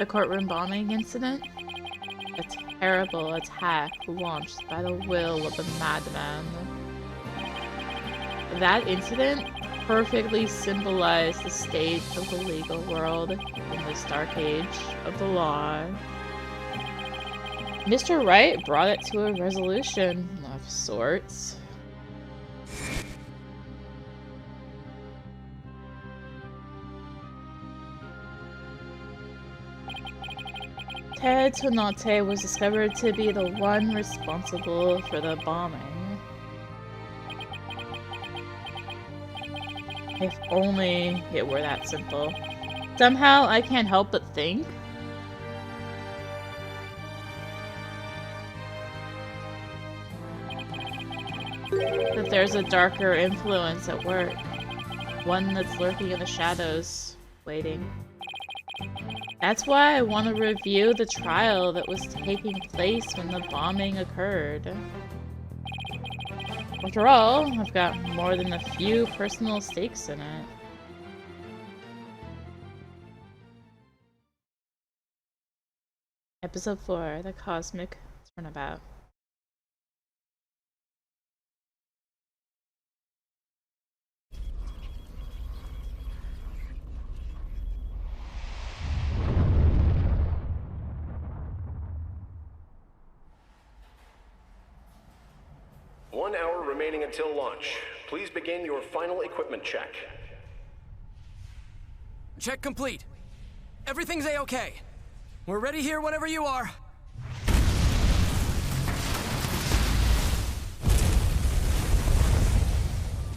The courtroom bombing incident? A terrible attack launched by the will of the madman. That incident perfectly symbolized the state of the legal world in this dark age of the law. Mr. Wright brought it to a resolution of sorts. Ted Tonate was discovered to be the one responsible for the bombing. If only it were that simple. Somehow I can't help but think that there's a darker influence at work. One that's lurking in the shadows, waiting. That's why I want to review the trial that was taking place when the bombing occurred. After all, I've got more than a few personal stakes in it. Episode 4, The Cosmic Turnabout. One hour remaining until launch. Please begin your final equipment check. Check complete. Everything's A-okay. We're ready here whenever you are.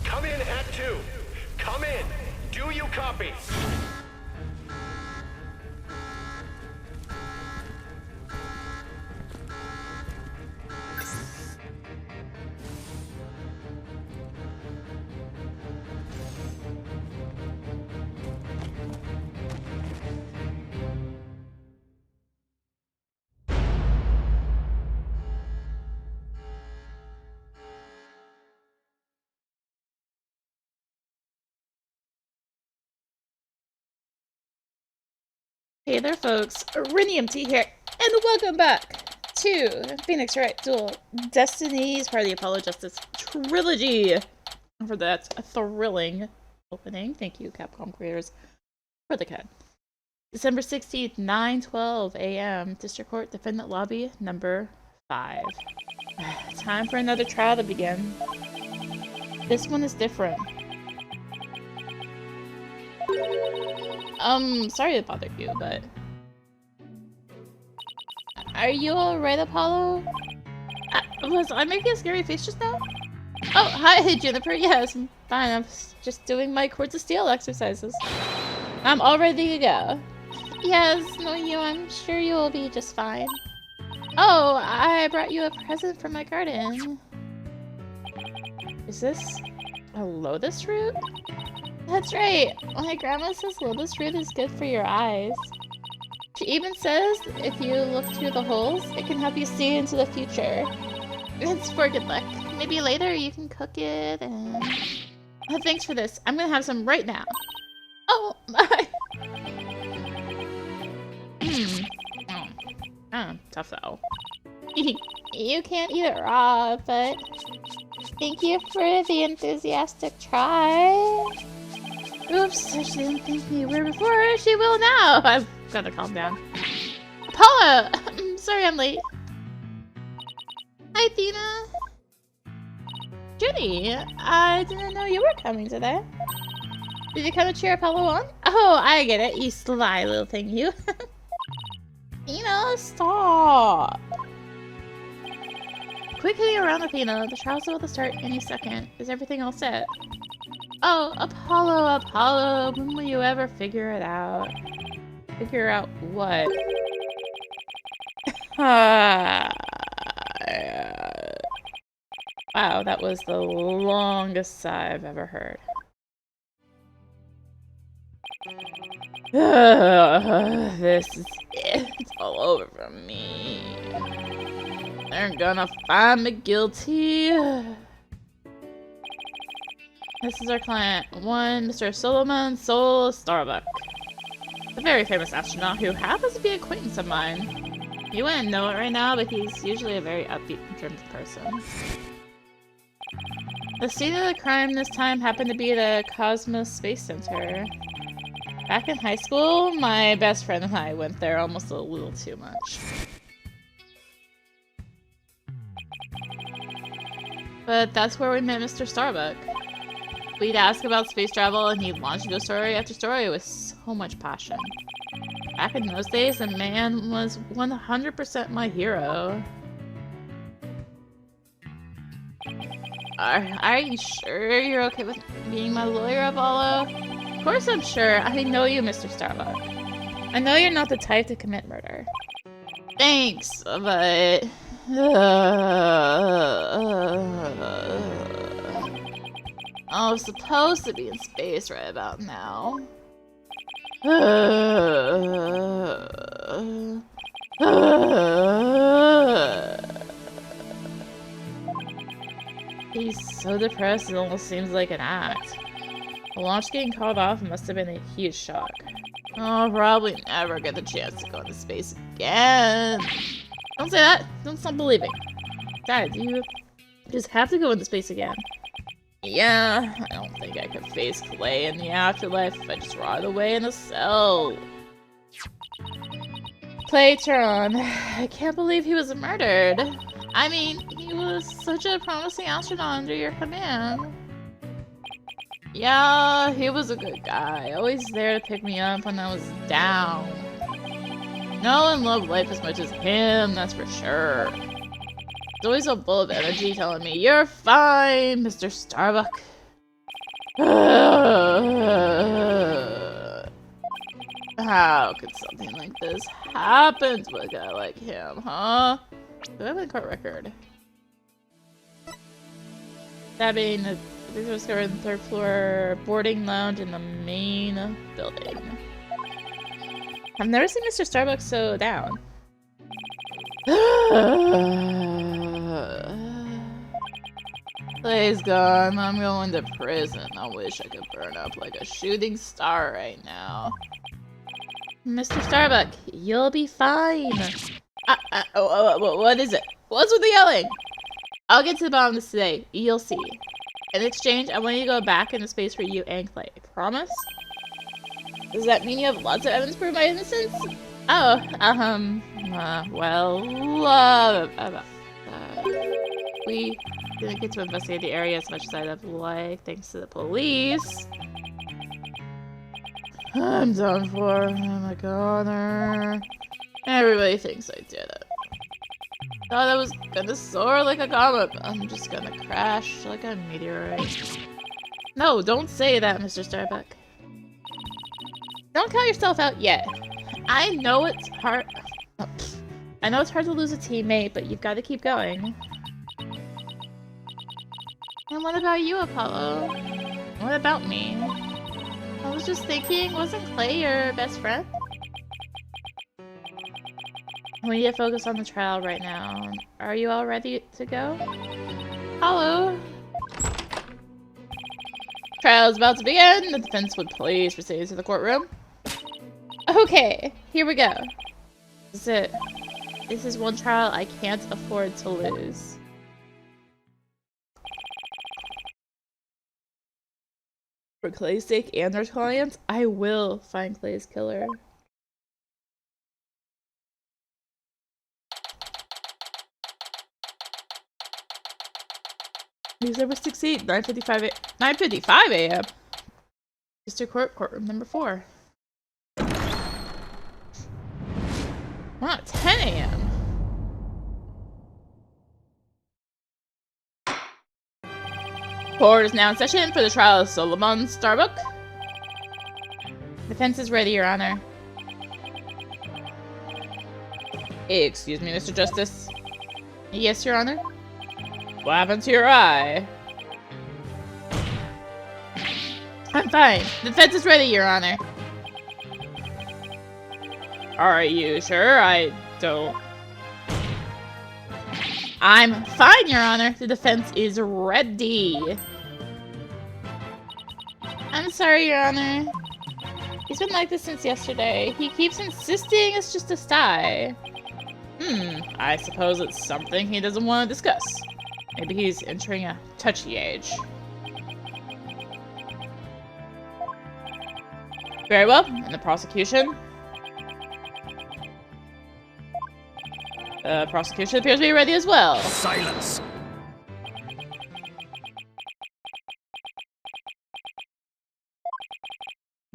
Come in at 2. Come in. Do you copy? Hey there folks, Irinium T here, and welcome back to Phoenix Wright Dual Destinies, part of the Apollo Justice Trilogy. And for that thrilling opening, thank you Capcom Creators for the CAD. December 16th, 9:12 a.m. District Court Defendant Lobby number 5. Time for another trial to begin. This one is different. Sorry to bother you, but... Are you alright, Apollo? Was I making a scary face just now? Oh, hi, Juniper. Yes, I'm fine. I'm just doing my Quartz of Steel exercises. I'm all ready to go. Yes, knowing you, I'm sure you will be just fine. Oh, I brought you a present from my garden. Is this a lotus root? That's right. My grandma says lotus root is good for your eyes. She even says if you look through the holes, it can help you see into the future. It's for good luck. Maybe later you can cook it and... Oh, thanks for this. I'm gonna have some right now. Oh, my... Oh, tough though. You can't eat it raw, but... Thank you for the enthusiastic try. Oops, she didn't think me weird before, she will now! I've gotta calm down. Apollo! I'm sorry I'm late. Hi, Tina! Judy, I didn't know you were coming today. Did you come to cheer Apollo on? Oh, I get it, you sly little thing, you. Tina, stop! Quick hitting around, Athena. The trial's about to start any second. Is everything all set? Oh, Apollo, Apollo, when will you ever figure it out? Figure out what? Wow, that was the longest sigh I've ever heard. This is it. It's all over for me. They're gonna find me guilty. This is our client. One, Mr. Solomon Soul Starbuck. A very famous astronaut who happens to be an acquaintance of mine. You wouldn't know it right now, but he's usually a very upbeat in terms of person. The scene of the crime this time happened to be the Cosmos Space Center. Back in high school, my best friend and I went there almost a little too much. But that's where we met Mr. Starbuck. We'd ask about space travel and he'd launch into story after story with so much passion. Back in those days, the man was 100% my hero. Are you sure you're okay with being my lawyer, Apollo? Of course I'm sure. I know you, Mr. Starbuck. I know you're not the type to commit murder. Thanks, but... I was supposed to be in space right about now. He's so depressed it almost seems like an act. The launch getting called off must have been a huge shock. I'll probably never get the chance to go into space again. Don't say that. Don't stop believing. Dad, you just have to go into space again. Yeah, I don't think I could face Clay in the afterlife if I just rotted away in a cell. Claytron, I can't believe he was murdered. I mean, he was such a promising astronaut under your command. Yeah, he was a good guy, always there to pick me up when I was down. No one loved life as much as him, that's for sure. He's always so full of energy telling me, "You're fine, Mr. Starbuck." How could something like this happen to a guy like him, huh? Do I have a court record? Stabbing, these were discovered in the 3rd floor boarding lounge in the main building. I've never seen Mr. Starbuck so down. Clay's gone. I'm going to prison. I wish I could burn up like a shooting star right now. Mr. Starbuck, you'll be fine. What is it? What's with the yelling? I'll get to the bottom of this today. You'll see. In exchange, I want you to go back into space for you and Clay. Promise? Does that mean you have lots of evidence to prove my innocence? Oh, we didn't get to investigate the area as much as I'd have liked, thanks to the police. I'm done for. I'm a goner. Everybody thinks I did it. Thought I was gonna soar like a comet, but I'm just gonna crash like a meteorite. No, don't say that, Mr. Starbuck. Don't count yourself out yet. I know it's hard. I know it's hard to lose a teammate, but you've got to keep going. And what about you, Apollo? What about me? I was just thinking, wasn't Clay your best friend? We need to focus on the trial right now. Are you all ready to go? Apollo! Trial is about to begin. The defense would please proceed to the courtroom. Okay, here we go. This is it. This is one trial I can't afford to lose. For Clay's sake and our clients, I will find Clay's killer. December 16th, 9:55 a.m. District Court, courtroom number 4. Wow, 10 a.m. Court is now in session for the trial of Solomon Starbuck. Defense is ready, Your Honor. Excuse me, Mr. Justice. Yes, Your Honor. What happened to your eye? I'm fine. The defense is ready, Your Honor. Are you sure? I don't... I'm fine, Your Honor. The defense is ready. I'm sorry, Your Honor. He's been like this since yesterday. He keeps insisting it's just a sty. I suppose it's something he doesn't want to discuss. Maybe he's entering a touchy age. Very well, and the prosecution? The prosecution appears to be ready as well. Silence!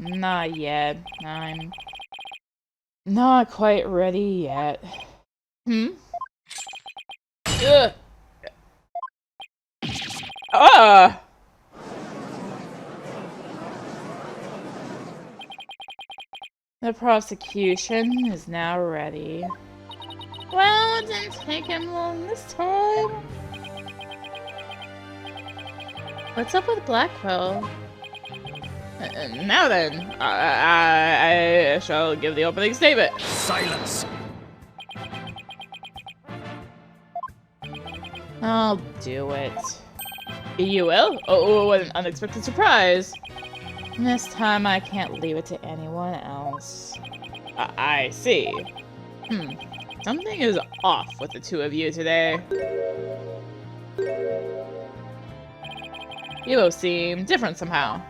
Not yet. I'm not quite ready yet. Ugh. Ah! The prosecution is now ready. Well, it didn't take him long this time. What's up with Blackwell? Now then, I shall give the opening statement. Silence! I'll do it. You will? Oh, what an unexpected surprise. This time I can't leave it to anyone else. I see. Something is off with the two of you today. You both seem different somehow.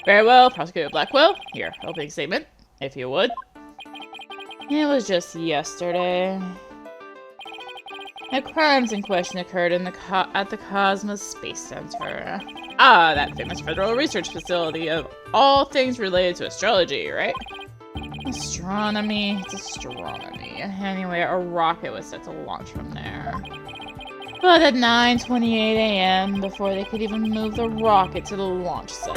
Very well, Prosecutor Blackwell. Your opening statement, if you would. It was just yesterday. The crimes in question occurred in at the Cosmos Space Center. Ah, that famous federal research facility of all things related to astrology, right? Astronomy, it's astronomy. Anyway, a rocket was set to launch from there. But at 9:28 a.m., before they could even move the rocket to the launch site,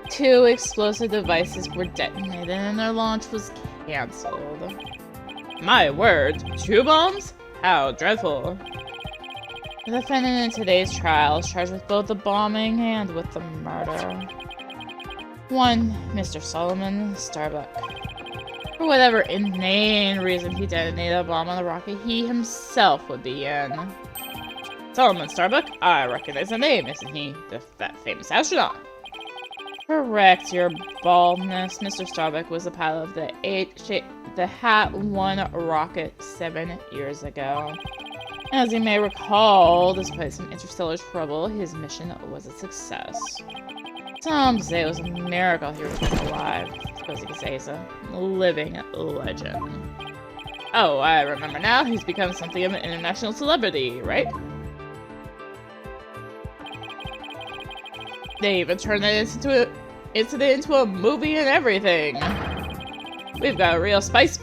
two explosive devices were detonated and their launch was cancelled. My word, 2 bombs? How dreadful. The defendant in today's trial is charged with both the bombing and with the murder. One, Mr. Solomon Starbuck. For whatever inane reason he detonated a bomb on the rocket he himself would be in. Solomon Starbuck? I recognize the name, isn't he? That famous astronaut. Correct your baldness. Mr. Starbuck was the pilot of the Hat 1 rocket 7 years ago. As you may recall, despite some interstellar trouble, his mission was a success. Some say it was a miracle he was alive. I suppose you could say he's a living legend. Oh, I remember now. He's become something of an international celebrity, right? They even turned that incident into a movie and everything. We've got a real space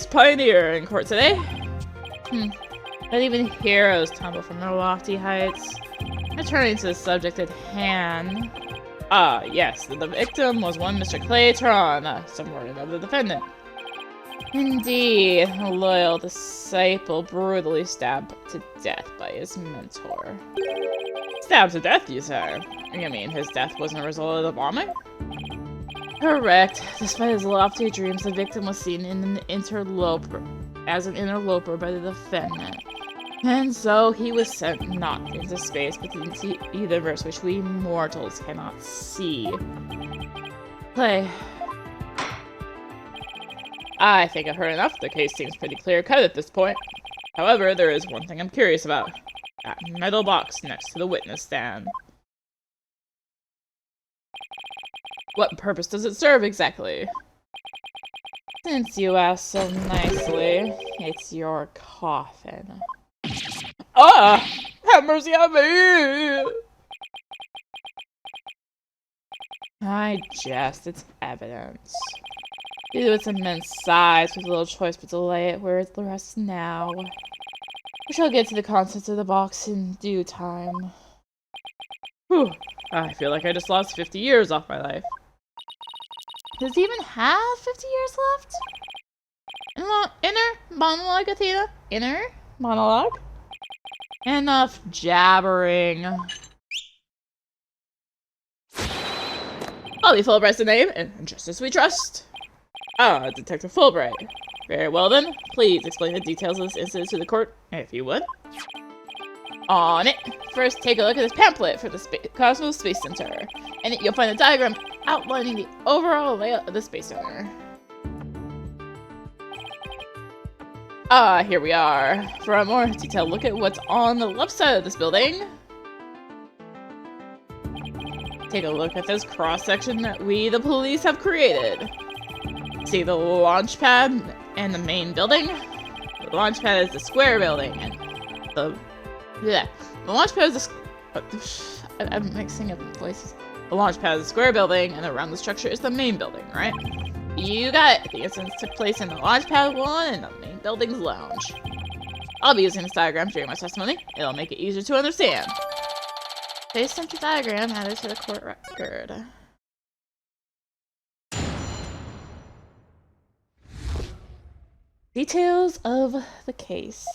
pioneer in court today. But even heroes tumble from their lofty heights. Returning to the subject at hand. Ah, yes, the victim was one Mr. Clayton, subordinate of the defendant. Indeed, a loyal disciple brutally stabbed to death by his mentor. Stabbed to death, you say? You mean his death wasn't a result of the bombing? Correct. Despite his lofty dreams, the victim was seen as an interloper by the defendant. And so he was sent not into space, but into the universe which we mortals cannot see. Clay. I think I've heard enough. The case seems pretty clear-cut at this point. However, there is one thing I'm curious about. That metal box next to the witness stand. What purpose does it serve exactly? Since you asked so nicely, it's your coffin. Ah! Have mercy on me! I jest, it's evidence. Due to its immense size, with little choice but to lay it where it rests now. We shall get to the contents of the box in due time. Whew. I feel like I just lost 50 years off my life. Does he even have 50 years left? Inner monologue, Athena? Inner monologue? Enough jabbering. Bobby Fulbright's the name, and just as we trust. Ah, Detective Fulbright. Very well then. Please explain the details of this incident to the court, if you would. On it. First, take a look at this pamphlet for the Cosmos Space Center. In it, you'll find a diagram outlining the overall layout of the Space Center. Ah, here we are. For a more detailed look at what's on the left side of this building, take a look at this cross-section that we, the police, have created. See the launch pad and the main building? The launch pad is the square building, and the launch pad is I'm mixing up voices. The launch pad is the square building, and around the structure is the main building, right? You got it. The incidents took place in the launch pad 1 and the main building's lounge. I'll be using this diagram during my testimony. It'll make it easier to understand. Space Center diagram added to the court record. Details of the case.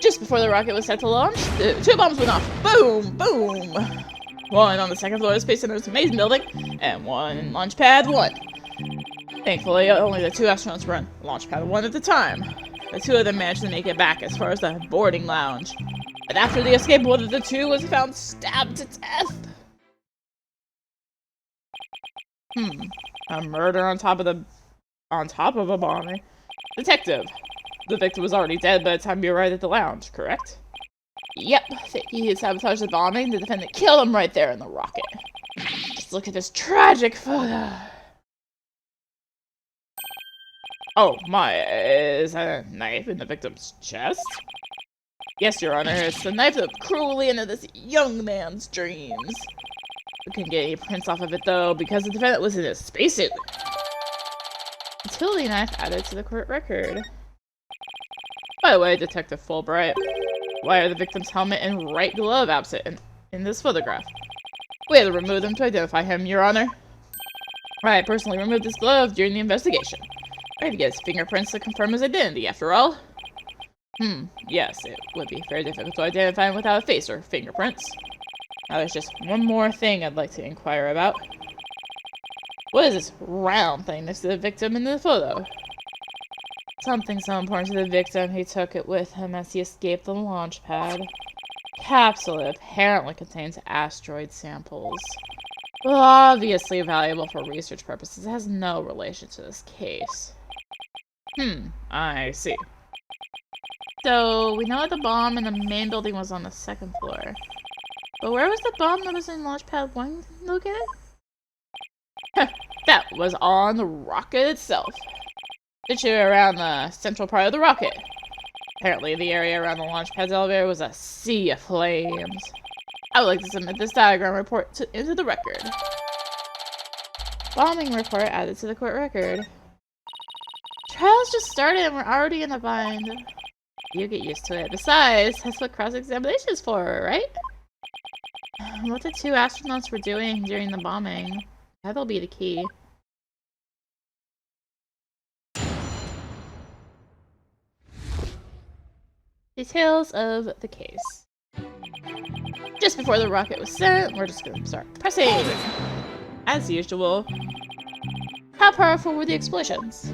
Just before the rocket was set to launch, two bombs went off. Boom! Boom! One on the second floor of Space Center's main building, and one in Launch Pad 1. Thankfully, only the two astronauts were on Launch Pad 1 at the time. The two of them managed to make it back as far as the boarding lounge. But after the escape, one of the two was found stabbed to death. A murder on top of a bombing. Detective. The victim was already dead by the time you arrived at the lounge, correct? Yep. He had sabotaged the bombing. The defendant killed him right there in the rocket. Just look at this tragic photo. Oh my, is that a knife in the victim's chest? Yes, Your Honor, it's the knife that cruelly ended this young man's dreams. We couldn't get any prints off of it though, because the defendant was in a spacesuit. Utility knife added to the court record. By the way, Detective Fulbright, why are the victim's helmet and right glove absent in this photograph? We had to remove them to identify him, Your Honor. I personally removed this glove during the investigation. I had to get his fingerprints to confirm his identity, after all. Yes, it would be very difficult to identify him without a face or fingerprints. Now there's just one more thing I'd like to inquire about. What is this round thing next to the victim in the photo? Something so important to the victim, he took it with him as he escaped the launch pad. Capsule that apparently contains asteroid samples. Well, obviously valuable for research purposes, it has no relation to this case. I see. So, we know that the bomb in the main building was on the second floor. But where was the bomb that was in Launchpad 1 located? That was on the rocket itself. Literally around the central part of the rocket. Apparently, the area around the launch pad's elevator was a sea of flames. I would like to submit this diagram report into the record. Bombing report added to the court record. Trials just started and we're already in a bind. You get used to it. Besides, that's what cross-examination is for, right? What the two astronauts were doing during the bombing. That'll be the key. Details of the case. Just before the rocket was sent, we're just gonna start pressing. As usual. How powerful were the explosions?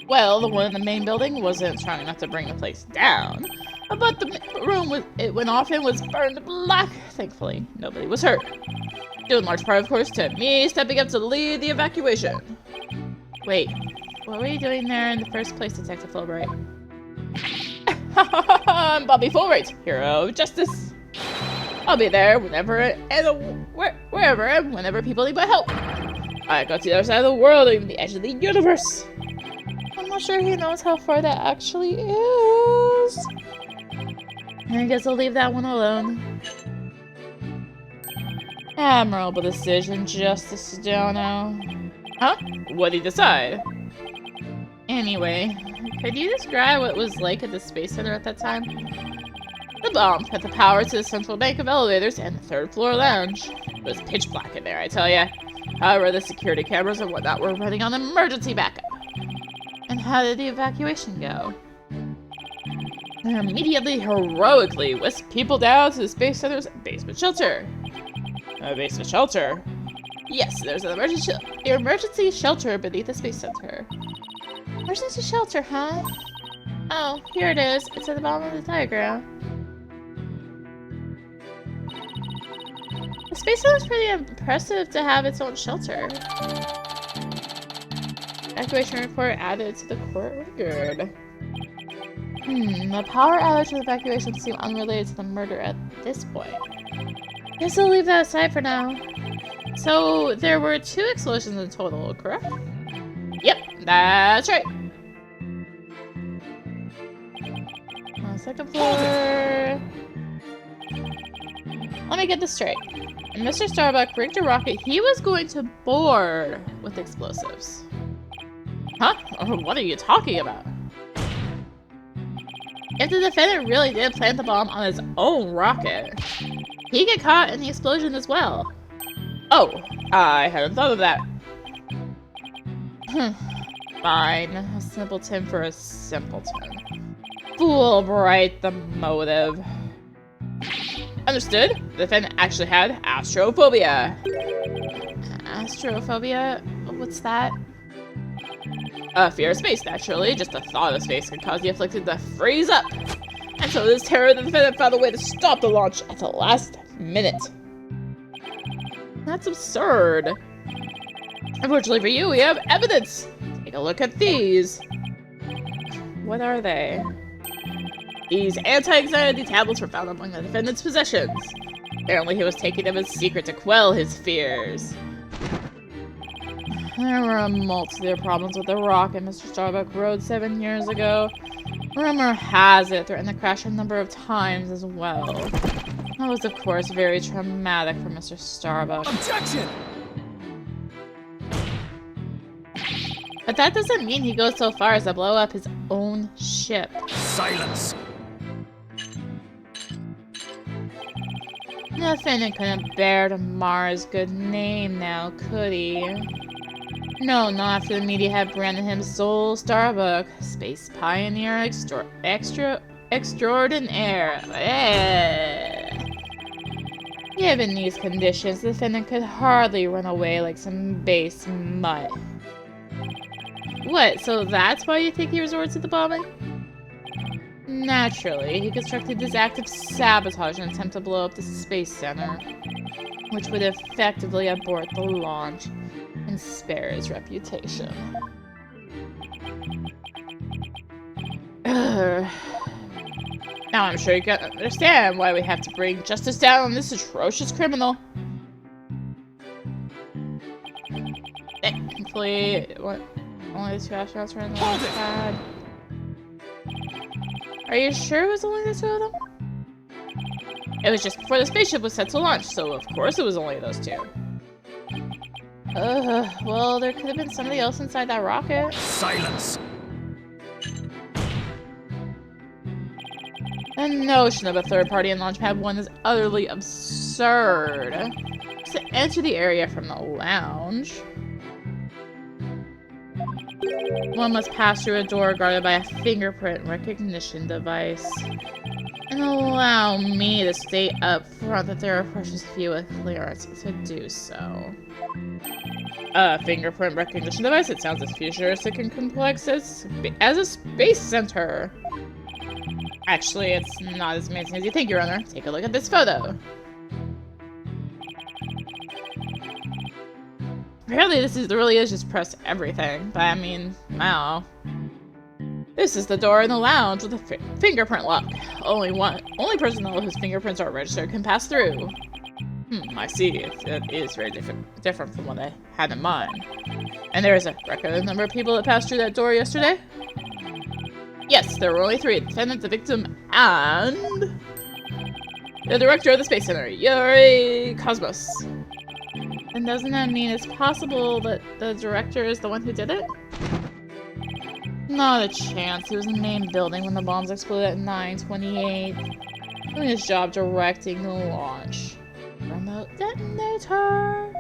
Well, the one in the main building wasn't strong enough to bring the place down, but the room it went off in was burned black. Thankfully, nobody was hurt. Due in large part, of course, to me stepping up to lead the evacuation. Wait, what were you doing there in the first place, Detective Fulbright? I'm Bobby Fulbright, hero of justice. I'll be there whenever and wherever and whenever people need my help. I go to the other side of the world, even the edge of the universe. I'm not sure he knows how far that actually is. I guess I'll leave that one alone. Admirable decision, Justice Dono. Huh? What did he decide? Anyway, could you describe what it was like at the Space Center at that time? The bomb cut the power to the central bank of elevators and the third floor lounge. It was pitch black in there, I tell ya. However, the security cameras and whatnot were running on emergency backup. And how did the evacuation go? I immediately, heroically whisked people down to the Space Center's basement shelter. A basement shelter? Yes, there's an emergency shelter beneath the Space Center. Where's this shelter, huh? Oh, here it is. It's at the bottom of the diagram. The space looks pretty impressive to have its own shelter. Evacuation report added to the court record. The power outage and evacuation seem unrelated to the murder at this point. Guess I'll leave that aside for now. So, there were 2 explosions in total, correct? Yep, that's right. On the 2nd floor. Let me get this straight. When Mr. Starbuck rigged a rocket he was going to board with explosives. Huh? What are you talking about? If the defendant really did plant the bomb on his own rocket, he'd get caught in the explosion as well. Oh, I hadn't thought of that. Fine. A simpleton for a simpleton. Fool Wright the motive. Understood. The defendant actually had astrophobia. Astrophobia? What's that? Fear of space, naturally. Just the thought of space can cause the afflicted to freeze up. And so this terror, the defendant found a way to stop the launch at the last minute. That's absurd. Unfortunately for you, we have evidence. Take a look at these. What are they? These anti-anxiety tablets were found among the defendant's possessions. Apparently he was taking them in secret to quell his fears. There were a multitude of problems with the rocket Mr. Starbuck rode 7 years ago. Rumor has it threatened to crash a number of times as well. That was, of course, very traumatic for Mr. Starbuck. Objection! But that doesn't mean he goes so far as to blow up his own ship. Silence! The defendant couldn't bear to mar his good name now, could he? No, not after the media had branded him Soul Starbuck, space pioneer extraordinaire. Given these conditions, the defendant could hardly run away like some base mutt. What, so that's why you think he resorted to the bombing? Naturally, he constructed this act of sabotage in an attempt to blow up the Space Center, which would effectively abort the launch and spare his reputation. Now I'm sure you can understand why we have to bring justice down on this atrocious criminal. Thankfully, only the 2 astronauts were in the launch pad. Are you sure it was only the 2 of them? It was just before the spaceship was set to launch, so of course it was only those 2. Well, there could have been somebody else inside that rocket. Silence! The notion of a third party in Launchpad 1 is utterly absurd. To enter the area from the lounge, one must pass through a door guarded by a fingerprint recognition device. And allow me to state up front that there are precious few with clearance to do so. A fingerprint recognition device? It sounds as futuristic and complex as a space center. Actually, it's not as amazing as you think, Your Honor. Take a look at this photo. Apparently this really is just press everything, but I mean, wow. This is the door in the lounge with a fingerprint lock. Only person whose fingerprints are registered can pass through. I see. It is very different from what I had in mind. And there is a record of the number of people that passed through that door yesterday? Yes, there were only 3. The defendant, the victim, and the director of the Space Center, Yuri Cosmos. And doesn't that mean it's possible that the director is the one who did it? Not a chance. He was in the main building when the bombs exploded at 9:28. Doing his job directing the launch. Remote detonator!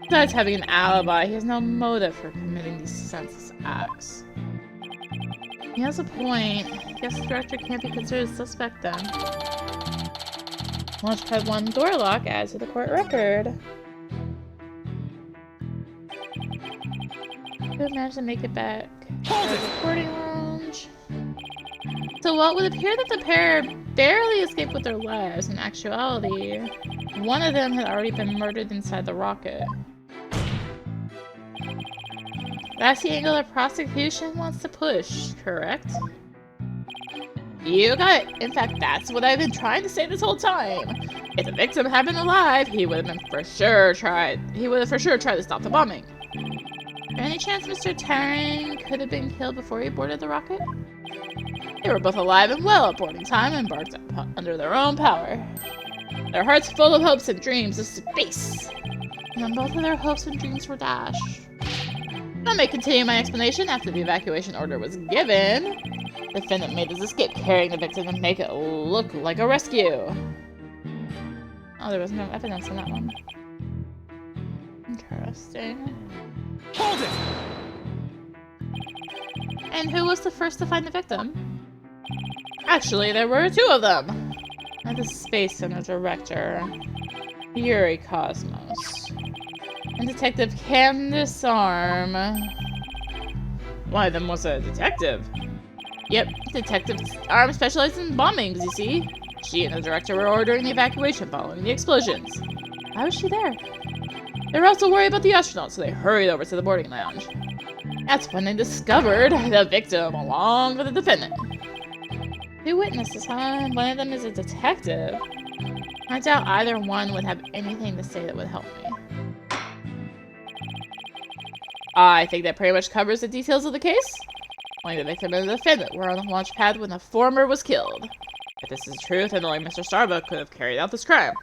Besides having an alibi, he has no motive for committing these senseless acts. He has a point. I guess the director can't be considered a suspect then. Launchpad 1 door lock adds to the court record. Who managed to make it back? Hold it! Recording lounge. So what would appear that the pair barely escaped with their lives. In actuality, one of them had already been murdered inside the rocket. That's the angle the prosecution wants to push, correct? You got it. In fact, that's what I've been trying to say this whole time. If the victim had been alive, he would have for sure tried to stop the bombing. Any chance Mr. Taryn could have been killed before he boarded the rocket? They were both alive and well at boarding time and embarked under their own power. Their hearts full of hopes and dreams of space. And then both of their hopes and dreams were dashed. I may continue my explanation after the evacuation order was given. The defendant made his escape carrying the victim to make it look like a rescue. Oh, there was no evidence in that one. Interesting. Hold it! And who was the first to find the victim? Actually, there were two of them. The Space Center director, Yuri Cosmos, and Detective Candace Arm. One of them was a detective. Yep, Detective Arm specializes in bombings, you see. She and the director were ordering the evacuation following the explosions. Why was she there? They were also worried about the astronauts, so they hurried over to the boarding lounge. That's when they discovered the victim along with the defendant. Two witnesses, huh? One of them is a detective. I doubt either one would have anything to say that would help me. I think that pretty much covers the details of the case. Only the victim and the defendant were on the launch pad when the former was killed. If this is the truth, then only Mr. Starbuck could have carried out this crime.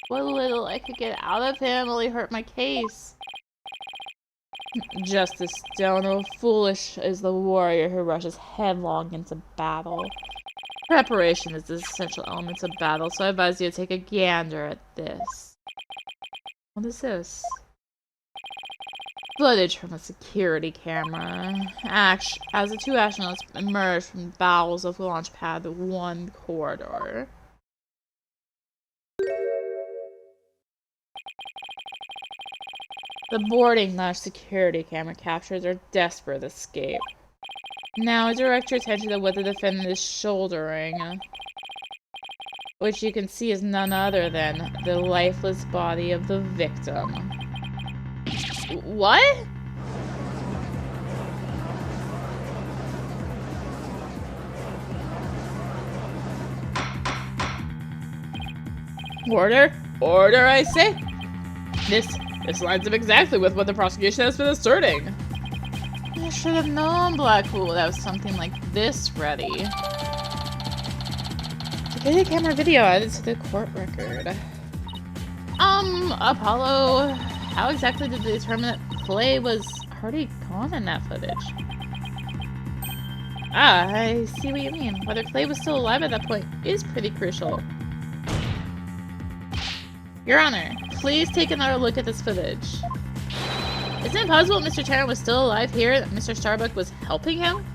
What little I could get out of him only hurt my case. Justice Dono, foolish is the warrior who rushes headlong into battle. Preparation is the essential element of battle, so I advise you to take a gander at this. What is this? Footage from a security camera. As the two astronauts emerged from the bowels of the launch pad 1 corridor. The boarding lounge security camera captures their desperate escape. Now direct your attention to what the defendant is shouldering, which you can see is none other than the lifeless body of the victim. What? Order? Order, I say? This lines up exactly with what the prosecution has been asserting. I should have known, Blackpool, that was something like this ready. Security camera video added to the court record. Apollo, how exactly did they determine that Clay was already gone in that footage? Ah, I see what you mean. Whether Clay was still alive at that point is pretty crucial. Your Honor, please take another look at this footage. Isn't it possible Mr. Tarrant was still alive here, that Mr. Starbuck was helping him?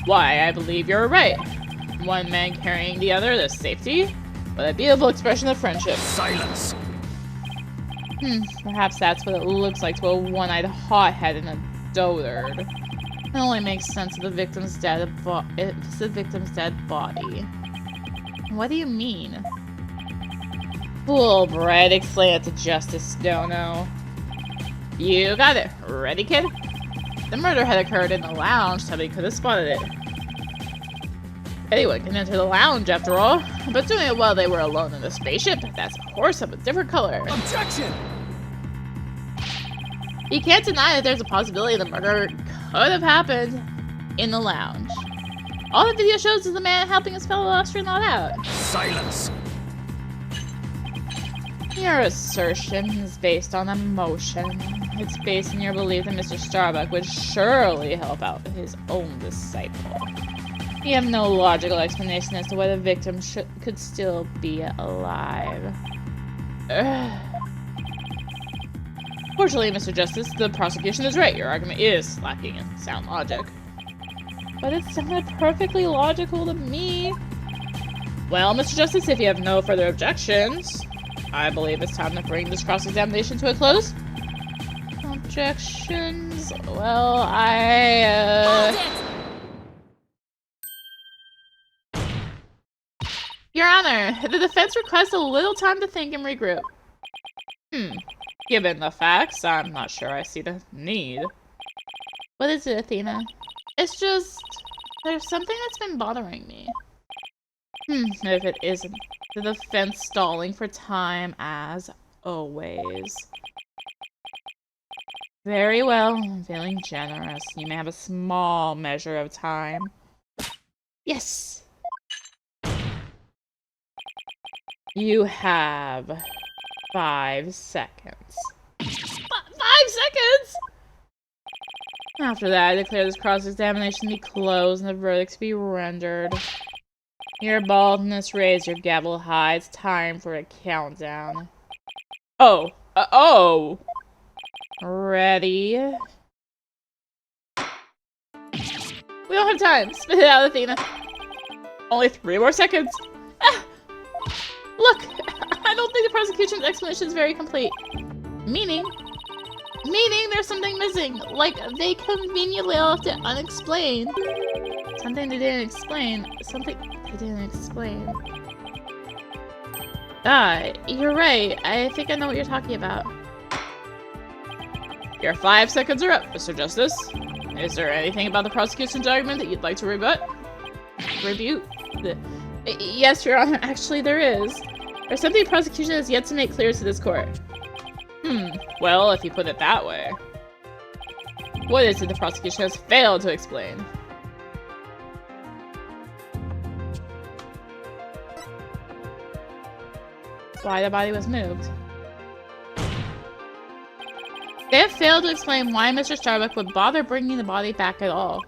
Why, I believe you're right. One man carrying the other to safety? What a beautiful expression of friendship. Silence! Perhaps that's what it looks like to a one-eyed hothead and a dotard. It only makes sense if the victim's dead body. What do you mean? Fool bread, explain it to Justice Dono. You got it. Ready, kid? The murder had occurred in the lounge, somebody could have spotted it. Anyone can enter the lounge, after all. But doing it while they were alone in the spaceship, that's a horse of a different color. Objection! You can't deny that there's a possibility the murder could have happened in the lounge. All the video shows is the man helping his fellow astronaut out. Silence! Your assertion is based on emotion. It's based on your belief that Mr. Starbuck would surely help out his own disciple. You have no logical explanation as to why the victim could still be alive. Fortunately, Mr. Justice, the prosecution is right. Your argument is lacking in sound logic. But it sounded perfectly logical to me. Well, Mr. Justice, if you have no further objections, I believe it's time to bring this cross-examination to a close. Objections? Well, Your Honor, the defense requests a little time to think and regroup. Given the facts, I'm not sure I see the need. What is it, Athena? It's just... there's something that's been bothering me. If it isn't the defense stalling for time as always. Very well, I'm feeling generous. You may have a small measure of time. Yes! You have 5 seconds. 5 seconds?! After that, I declare this cross-examination to be closed and the verdict to be rendered. Your baldness, raise your gavel high. It's time for a countdown. Oh. Ready? We don't have time. Spit it out, Athena. Only 3 more seconds. Look, I don't think the prosecution's explanation is very complete. Meaning there's something missing. Like, they conveniently left it unexplained. Something they didn't explain. You're right. I think I know what you're talking about. Your 5 seconds are up, Mr. Justice. Is there anything about the prosecution's argument that you'd like to rebut? Yes, Your Honor. Actually, there is. There's something the prosecution has yet to make clear to this court. Well, if you put it that way. What is it the prosecution has failed to explain? Why the body was moved. They have failed to explain why Mr. Starbuck would bother bringing the body back at all.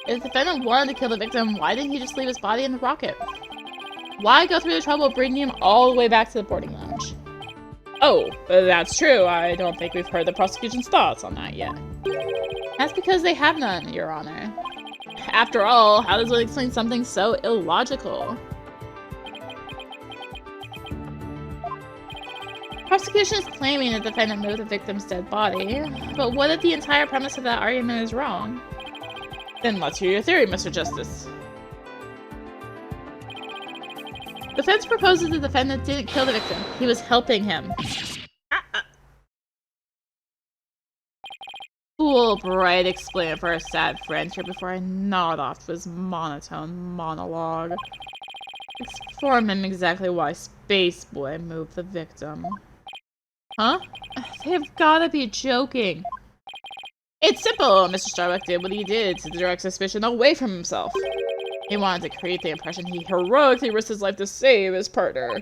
If the defendant wanted to kill the victim, why didn't he just leave his body in the rocket? Why go through the trouble of bringing him all the way back to the boarding lounge? Oh, that's true. I don't think we've heard the prosecution's thoughts on that yet. That's because they have none, Your Honor. After all, how does one explain something so illogical? Prosecution is claiming the defendant moved the victim's dead body, but what if the entire premise of that argument is wrong? Then let's hear your theory, Mr. Justice. Defense proposes the defendant didn't kill the victim. He was helping him. Fool Wright explained for our sad friend here before I nod off to his monotone monologue. Inform him exactly why Space Boy moved the victim. Huh? They've gotta be joking. It's simple. Mr. Starbuck did what he did to direct suspicion away from himself. He wanted to create the impression he heroically risked his life to save his partner.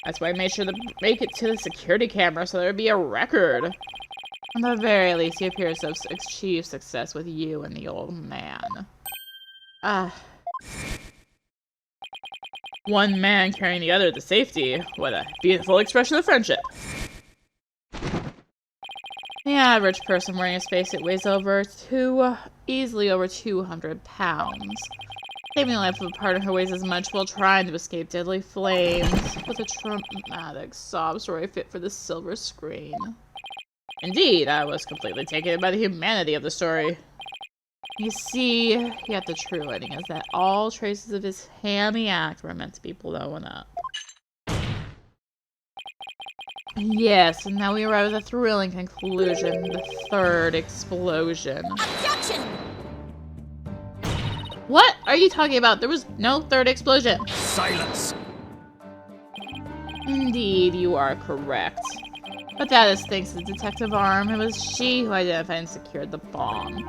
That's why he made sure to make it to the security camera so there would be a record. At the very least, he appears to have achieved success with you and the old man. One man carrying the other to safety. What a beautiful expression of friendship. The average person wearing a spacesuit weighs easily over 200 pounds. Saving the life of a partner who weighs as much while trying to escape deadly flames. With a traumatic sob story fit for the silver screen. Indeed, I was completely taken by the humanity of the story. You see, yet the true ending is that all traces of his hammy act were meant to be blown up. Yes, and now we arrive at a thrilling conclusion, the third explosion. Objection! What are you talking about? There was no third explosion. Silence! Indeed, you are correct. But that is thanks to the detective arm. It was she who identified and secured the bomb.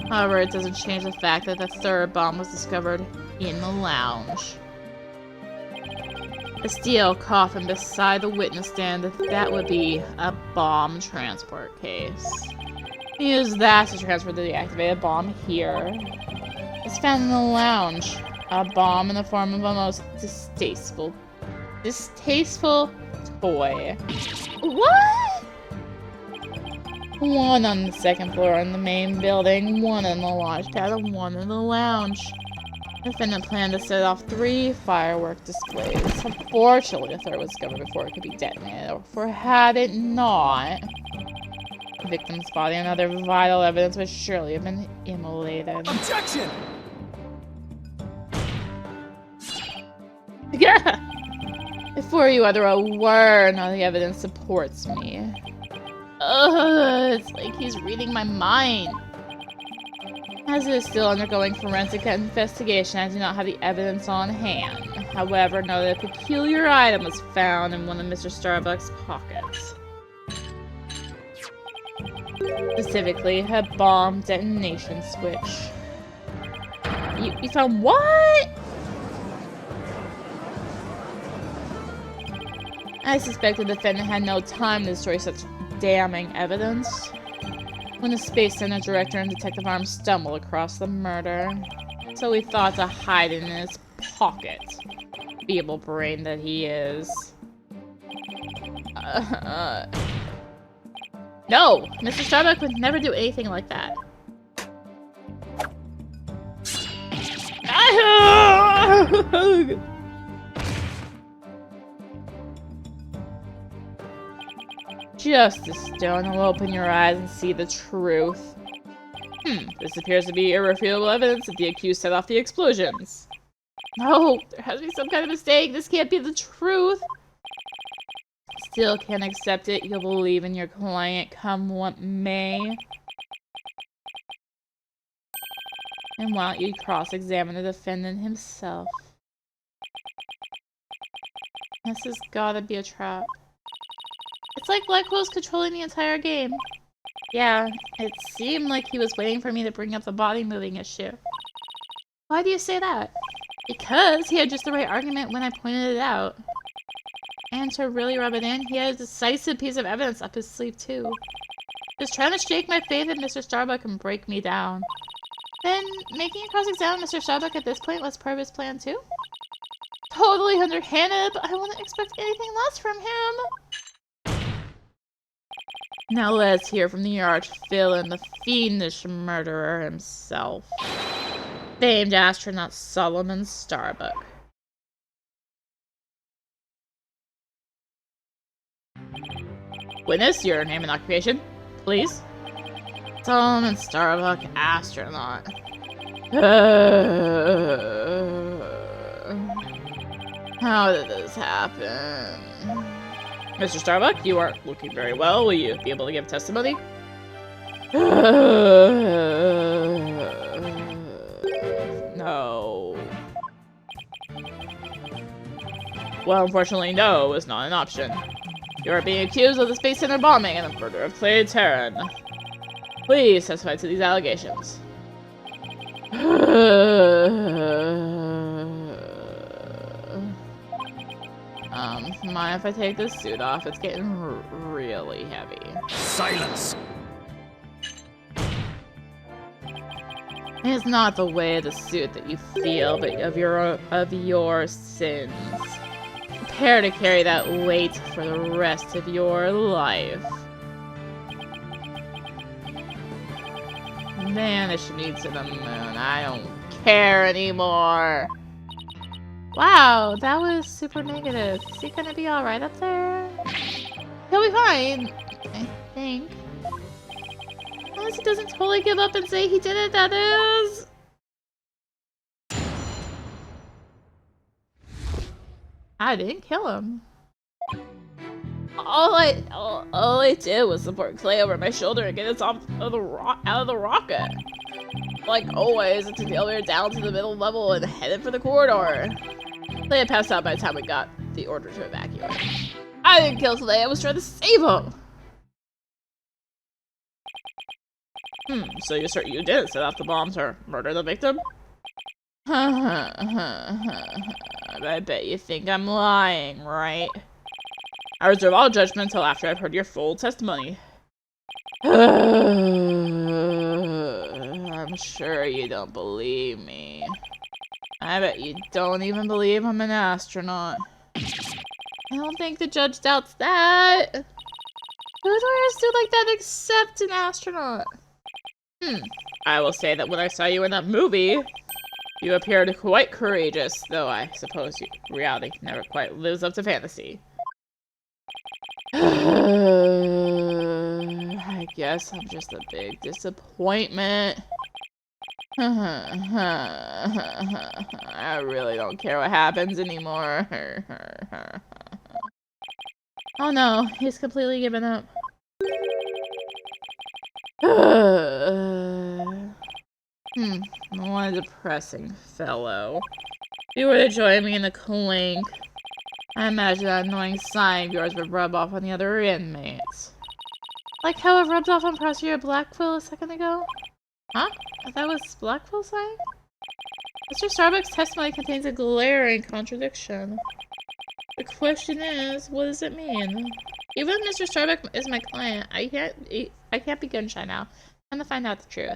However, it doesn't change the fact that the third bomb was discovered in the lounge. A steel coffin beside the witness stand, that would be a bomb transport case. Use that to transfer the deactivated bomb here. It's found in the lounge. A bomb in the form of a most distasteful toy. What? One on the second floor in the main building, one in the launch pad, and one in the lounge. The defendant planned to set off 3 firework displays. Unfortunately, a third was discovered before it could be detonated, or had it not, The victim's body and other vital evidence would surely have been immolated. Objection! Yeah! Before you utter a word, none of the evidence supports me. Ugh, it's like he's reading my mind. As it is still undergoing forensic investigation, I do not have the evidence on hand. However, know that a peculiar item was found in one of Mr. Starbuck's pockets. Specifically, a bomb detonation switch. You found what? I suspect the defendant had no time to destroy such damning evidence. When the Space Center director and Detective Arms stumbled across the murder. So he thought to hide it in his pocket. Feeble brain that he is. No! Mr. Starbuck would never do anything like that. Justice Stone will open your eyes and see the truth. This appears to be irrefutable evidence that the accused set off the explosions. No, there has to be some kind of mistake. This can't be the truth. Still can't accept it. You'll believe in your client come what may. And why don't you cross-examine the defendant himself? This has gotta be a trap. It's like Blackwell was controlling the entire game. Yeah, it seemed like he was waiting for me to bring up the body moving issue. Why do you say that? Because he had just the right argument when I pointed it out. And to really rub it in, he had a decisive piece of evidence up his sleeve too. Just trying to shake my faith in Mr. Starbuck and break me down. Then, making a cross-examine Mr. Starbuck at this point was part of his plan too? Totally underhanded, but I wouldn't expect anything less from him! Now let's hear from the arch-villain, the fiendish murderer himself. Famed astronaut Solomon Starbuck. Witness, your name and occupation, please. Solomon Starbuck, astronaut. How did this happen? Mr. Starbuck, you aren't looking very well. Will you be able to give testimony? No. Well, unfortunately, no is not an option. You are being accused of the Space Center bombing and the murder of Clay Terran. Please testify to these allegations. Mind if I take this suit off? It's getting really heavy. Silence! It's not the weight of the suit that you feel, but of your sins. Prepare to carry that weight for the rest of your life. Vanish me to the moon. I don't care anymore. Wow, that was super negative. Is he gonna be alright up there? He'll be fine, I think. Unless he doesn't totally give up and say he did it, that is. I didn't kill him. All I did was support Clay over my shoulder and get us off of out of the rocket. Like always, it took the elevator down to the middle level and headed for the corridor. Clay had passed out by the time we got the order to evacuate. I didn't kill Clay, I was trying to save him! So you didn't set off the bombs or murder the victim? I bet you think I'm lying, right? I reserve all judgment until after I've heard your full testimony. I'm sure you don't believe me. I bet you don't even believe I'm an astronaut. I don't think the judge doubts that. Who wears a suit like that except an astronaut? I will say that when I saw you in that movie, you appeared quite courageous, though I suppose reality never quite lives up to fantasy. I guess I'm just a big disappointment. I really don't care what happens anymore. Oh no, he's completely given up. What a depressing fellow. If you were to join me in the clink, I imagine that annoying sigh of yours would rub off on the other inmates. Like how it rubbed off on Prosecutor Blackquill a second ago? Huh? That was Blackquill sighing? Mr. Starbuck's testimony contains a glaring contradiction. The question is, what does it mean? Even if Mr. Starbuck is my client, I can't be gun shy now. I'm gonna find out the truth.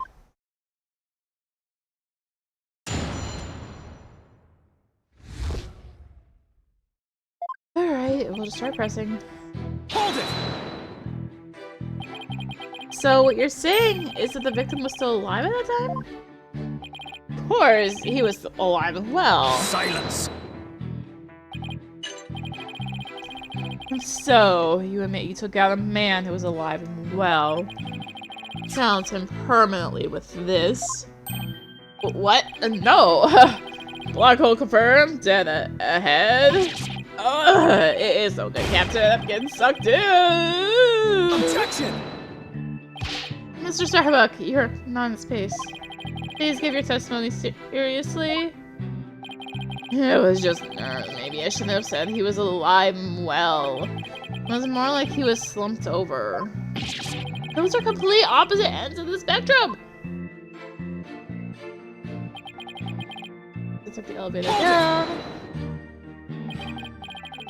Alright, we'll just start pressing. Hold it! So what you're saying is that the victim was still alive at that time? Of course, he was alive and well. Silence! So, you admit you took out a man who was alive and well. Challenge him permanently with this. What? No! Black hole confirmed. Dead ahead. It is so good, Captain. I'm getting sucked in. Objection! Mr. Starbuck, you're not in space. Please give your testimony seriously. It was just nerves. Maybe I shouldn't have said he was alive and well. It was more like he was slumped over. Those are complete opposite ends of the spectrum! I took the elevator down.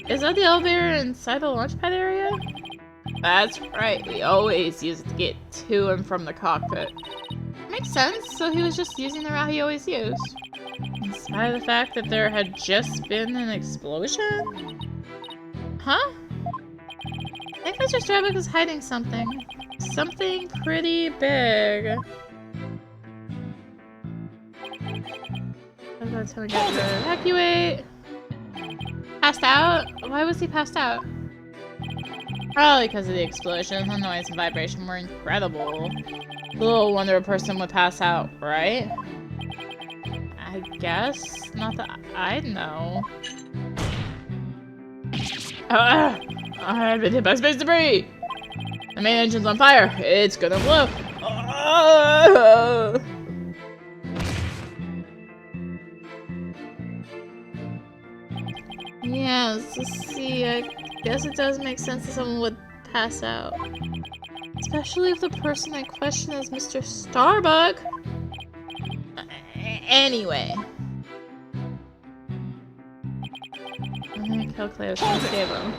Is that the elevator inside the launchpad area? That's right, we always use it to get to and from the cockpit. Makes sense, so he was just using the route he always used. In spite of the fact that there had just been an explosion? Huh? I think Mr. Starbuck is hiding something. Something pretty big. By the time we got to evacuate. Passed out? Why was he passed out? Probably because of the explosion. The noise and vibration were incredible. Little wonder a person would pass out, right? I guess? Not that I know. I've been hit by space debris! The main engine's on fire! It's gonna blow! Yes, let's see. I guess it does make sense that someone would pass out. Especially if the person in question is Mr. Starbuck. Anyway. I'm gonna calculate what's stable.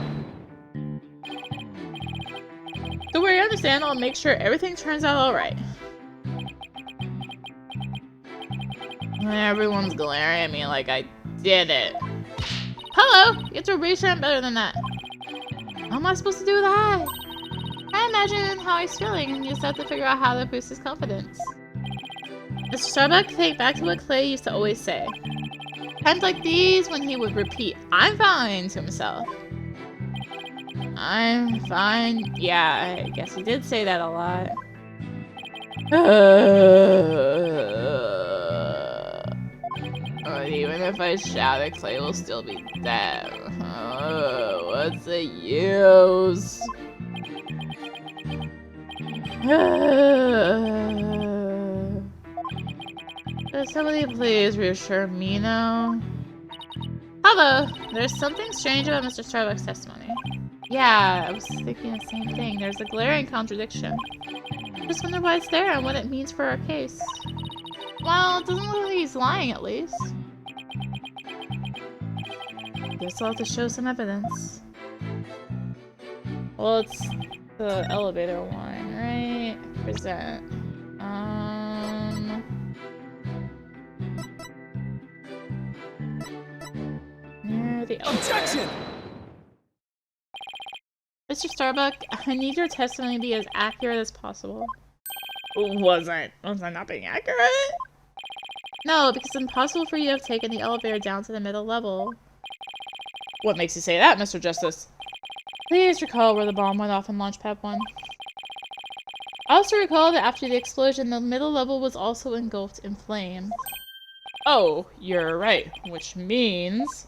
Don't worry, I understand. I'll make sure everything turns out alright. Everyone's glaring at me like I did it. Hello! You have to reassure better than that. How am I supposed to do that? I imagine how he's feeling and you just have to figure out how to boost his confidence. Mr. Starbuck, think back to what Clay used to always say. Times like these when he would repeat, "I'm fine," to himself. I'm fine. Yeah, I guess he did say that a lot. But even if I shout it, Clay will still be dead. What's the use? Could somebody please reassure me now? Hello! There's something strange about Mr. Starbuck's testimony. Yeah, I was thinking the same thing. There's a glaring contradiction. Just wonder why it's there and what it means for our case. Well, it doesn't look like he's lying, at least. Guess I'll have to show some evidence. Well, it's the elevator one, right? Present. Near the elevator. Objection! Mr. Starbuck, I need your testimony to be as accurate as possible. Was I not being accurate? No, because it's impossible for you to have taken the elevator down to the middle level. What makes you say that, Mr. Justice? Please recall where the bomb went off in Launchpad 1. Also recall that after the explosion, the middle level was also engulfed in flames. Oh, you're right, which means...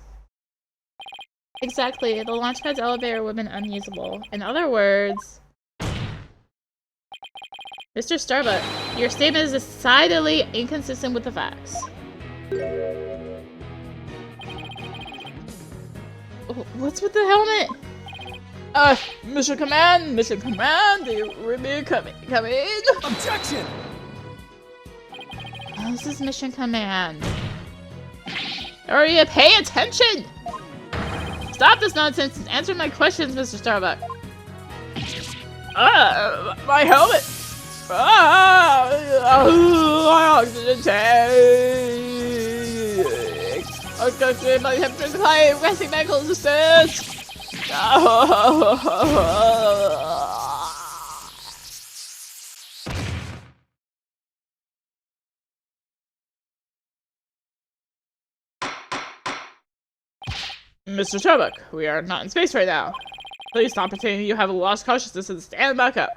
Exactly, the launchpad's elevator would have been unusable. In other words... Mr. Starbuck, your statement is decidedly inconsistent with the facts. What's with the helmet? Mission command, do you really come in? Objection! Oh, this is mission command. Hurry, pay attention! Stop this nonsense and answer my questions, Mr. Starbuck. My helmet! My oxygen tank! My temperature high, resting medical assistance! Mr. Starbuck, we are not in space right now. Please stop pretending you have lost consciousness and stand back up.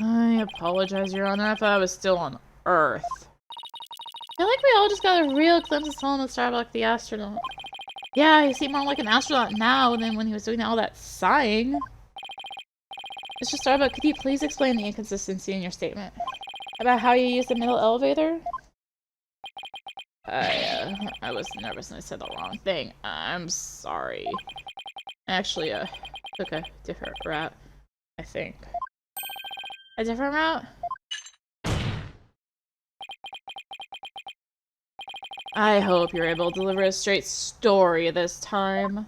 I apologize, Your Honor. I thought I was still on Earth. I feel like we all just got a real glimpse of Solomon Starbuck, the astronaut. Yeah, he seemed more like an astronaut now than when he was doing all that sighing. Mr. Starbuck, could you please explain the inconsistency in your statement? About how you used the middle elevator? I was nervous and I said the wrong thing. I'm sorry. I actually, took a different route, I think. A different route? I hope you're able to deliver a straight story this time.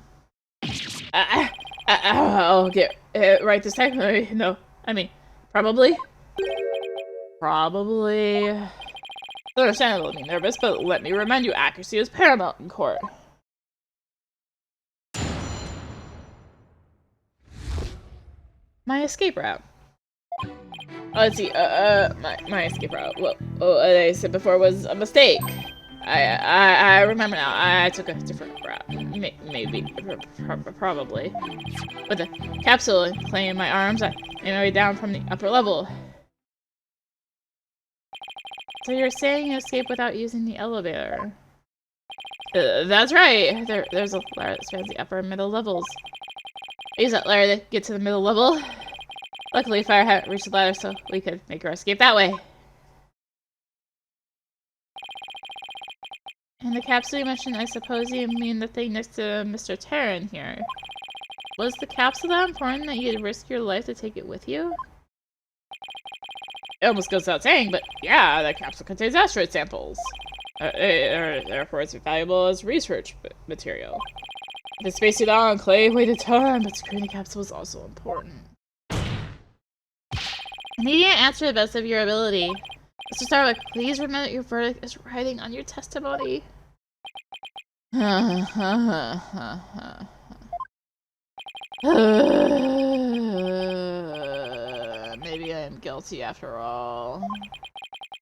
I'll get it right this time. No, I mean, probably. Probably. It's understandable to be nervous, but let me remind you, accuracy is paramount in court. My escape route. Let's see, my escape route. Well, as I said before, was a mistake. I remember now. I took a different route. Maybe, probably. With the capsule claiming my arms, I made my way down from the upper level. So you're saying you escaped without using the elevator? That's right. There's a ladder that spans the upper and middle levels. I used that ladder to get to the middle level. Luckily, Fire hadn't reached the ladder, so we could make our escape that way. And the capsule you mentioned, I suppose you mean the thing next to Mr. Terran here. Was the capsule that important that you'd risk your life to take it with you? It almost goes without saying, but yeah, that capsule contains asteroid samples. Therefore, it's valuable as research material. The spacesuit enclave waited time, but securing the capsule was also important. I need you to answer the best of your ability. Mr. Starbuck, please remember that your verdict is writing on your testimony. Maybe I am guilty after all.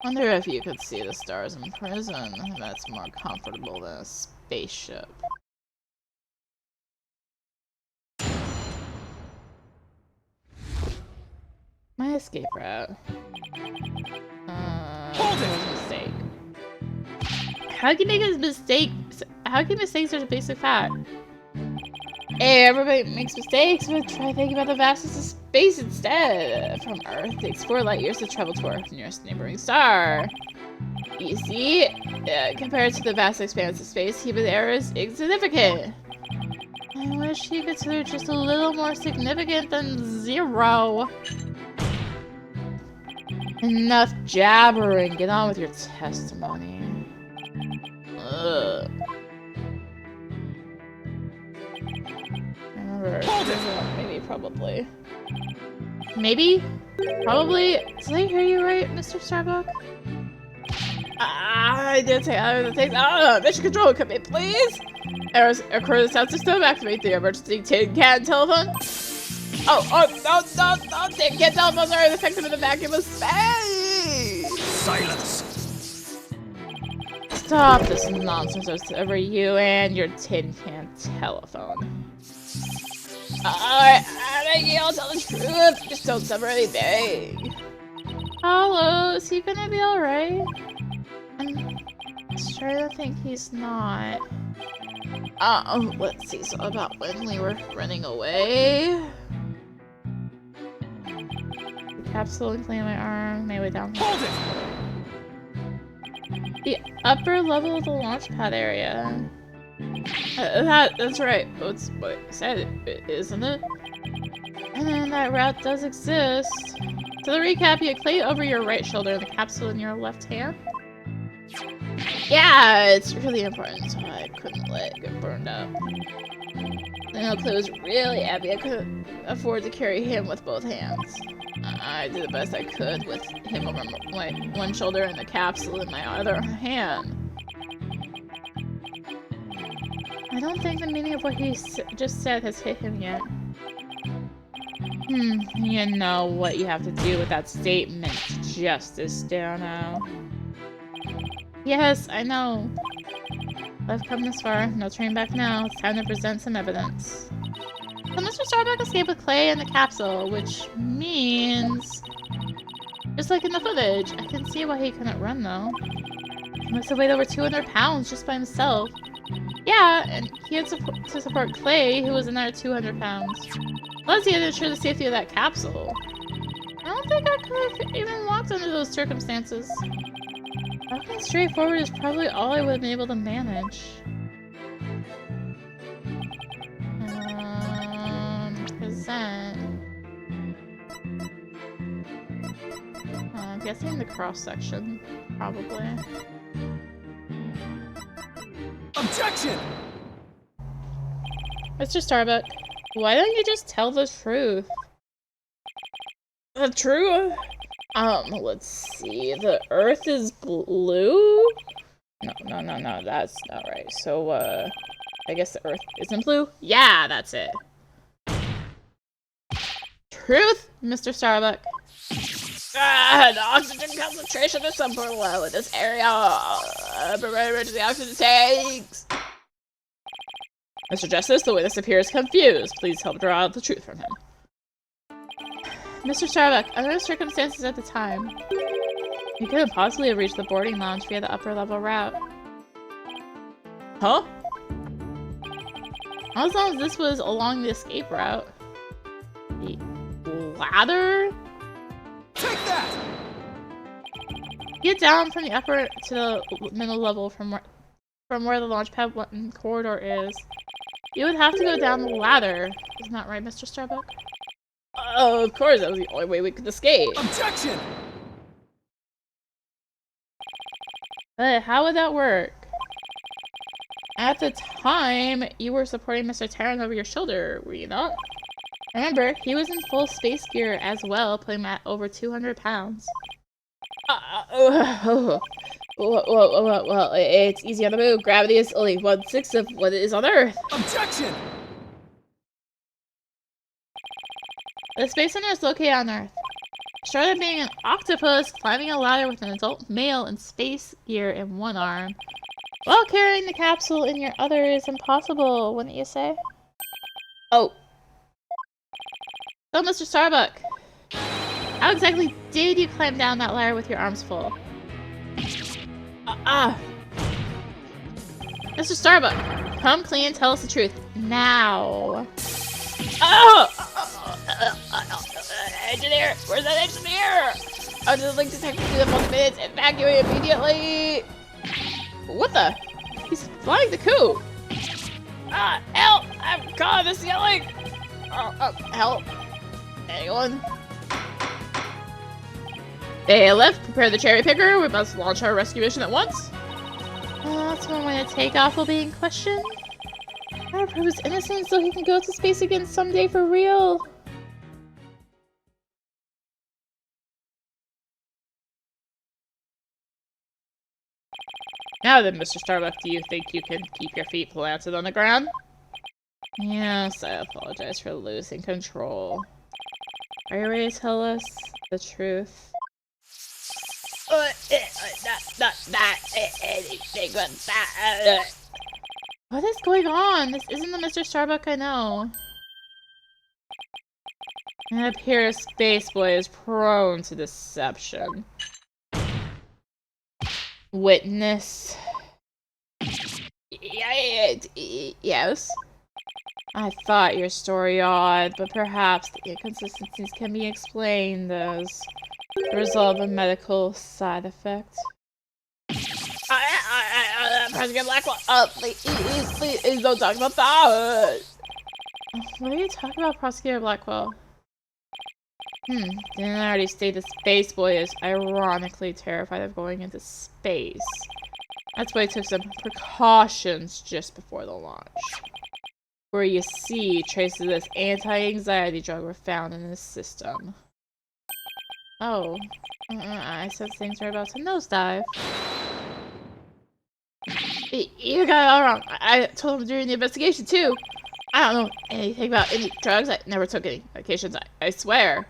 Wonder if you could see the stars in prison. That's more comfortable than a spaceship. My escape route. Hold it! Was a mistake. How can you make a mistake? How can mistakes are a basic fact? Hey, everybody makes mistakes, but try thinking about the vastness of space instead. From Earth, it takes 4 light years to travel to our nearest neighboring star. You see, compared to the vast expanse of space, human error is insignificant. I wish you considered just a little more significant than 0. Enough jabbering. Get on with your testimony. Ugh. Remember, maybe, probably. Maybe? Probably? Did I hear you right, Mr. Starbuck? I did say other things. Mission control, come in, please! Air core sound system, activate the emergency tin can telephone. No, tin can telephones are ineffective in the vacuum of space! Silence! Stop this nonsense over you and your tin can telephone. Alright, I'll tell the truth. Just don't suffer anything. Hello, is he gonna be alright? I'm starting to think he's not. Let's see, so about when we were running away. The capsule and claim my arm, my way down. Hold it! The upper level of the launch pad area. That's right. That's what it said, isn't it? And then that route does exist. So to recap, you clay over your right shoulder and the capsule in your left hand. Yeah, it's really important, so I couldn't let it get burned up. I know Clay was really heavy. I couldn't afford to carry him with both hands. I did the best I could with him over my one shoulder and the capsule in my other hand. I don't think the meaning of what he just said has hit him yet. You know what you have to do with that statement, Justice Dono. Yes, I know. I've come this far. No turning back now. It's time to present some evidence. So Mr. Starbuck escaped with Clay and the capsule, which means... just like in the footage, I can see why he couldn't run, though. He must have weighed over 200 pounds just by himself. Yeah, and he had to support Clay, who was another 200 pounds. Plus, he had to ensure the safety of that capsule. I don't think I could have even walked under those circumstances. Walking straight forward is probably all I would have been able to manage. Present. I'm guessing the cross section, probably. Objection! Mr. Starbuck, why don't you just tell the truth? The truth? Let's see. The Earth is blue? No, that's not right. So, I guess the Earth isn't blue? Yeah, that's it. Truth, Mr. Starbuck. The oxygen concentration is somewhat low in this area. Emergency oxygen tanks. Mr. Justice, the witness appears confused. Please help draw out the truth from him. Mr. Starbuck, under the circumstances at the time, you couldn't possibly have reached the boarding lounge via the upper level route. Huh? As long as this was along the escape route. The ladder? Take that! Get down from the upper to the middle level from where the launch pad corridor is. You would have to go down the ladder. Isn't that right, Mr. Starbuck? Oh, of course, that was the only way we could escape. Objection! But how would that work? At the time, you were supporting Mr. Terran over your shoulder, were you not? Remember, he was in full space gear as well, putting him at over 200 pounds. Well, it's easy on the move. Gravity is only 1/6 of what it is on Earth. Objection! The Space Center is located on Earth. Short of being an octopus climbing a ladder with an adult male in space gear in one arm, while carrying the capsule in your other is impossible, wouldn't you say? Oh. So, Mr. Starbuck, how exactly did you climb down that ladder with your arms full? Mr. Starbuck, come clean and tell us the truth. Now. Engineer! Where's that engineer? I was just like detecting the minutes. Evacuate immediately! What the? He's flying the coup! Help! I'm caught in this yelling! Help! Anyone? They left. Prepare the cherry picker. We must launch our rescue mission at once. That's one way to take off will be in question. Gotta prove his innocence so he can go to space again someday for real. Now then, Mr. Starbuck, do you think you can keep your feet planted on the ground? Yes, I apologize for losing control. Are you ready to tell us the truth? Not anything but that. What is going on? This isn't the Mr. Starbuck I know. It appears Spaceboy is prone to deception. Witness. Yes. I thought your story odd, but perhaps the inconsistencies can be explained as the result of a medical side effect. President Blackwell, please don't talk about that. What are you talking about, Prosecutor Blackwell? Didn't I already state that Spaceboy is ironically terrified of going into space? That's why he took some precautions just before the launch. Where you see, traces of this anti-anxiety drug were found in his system. Oh. I said things are about to nosedive. You got it all wrong. I told him during the investigation, too. I don't know anything about any drugs. I never took any medications, I swear.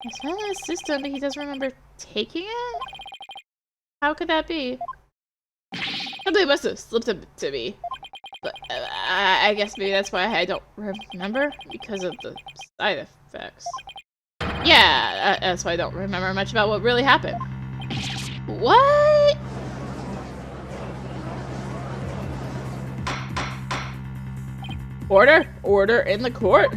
It's found in his system, but he doesn't remember taking it? How could that be? Somebody must have slipped it to me. But I guess maybe that's why I don't remember, because of the side effects. Yeah, that's why I don't remember much about what really happened. What? Order? Order in the court?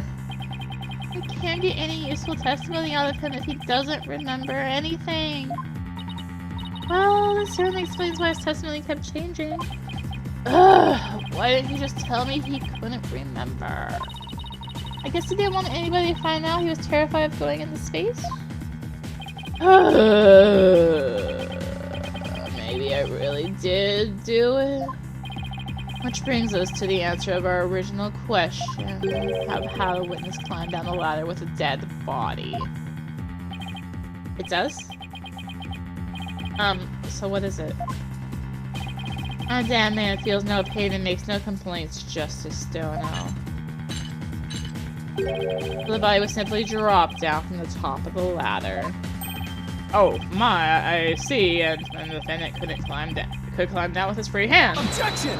I can't get any useful testimony out of him if he doesn't remember anything. Well, this certainly explains why his testimony kept changing. Ugh, why didn't he just tell me he couldn't remember? I guess he didn't want anybody to find out he was terrified of going into space? Maybe I really did do it. Which brings us to the answer of our original question of how the witness climbed down the ladder with a dead body. It does? So what is it? A damn man feels no pain and makes no complaints, Justice Stono. The body was simply dropped down from the top of the ladder. Oh my, I see, and the defendant could climb down with his free hand. Objection!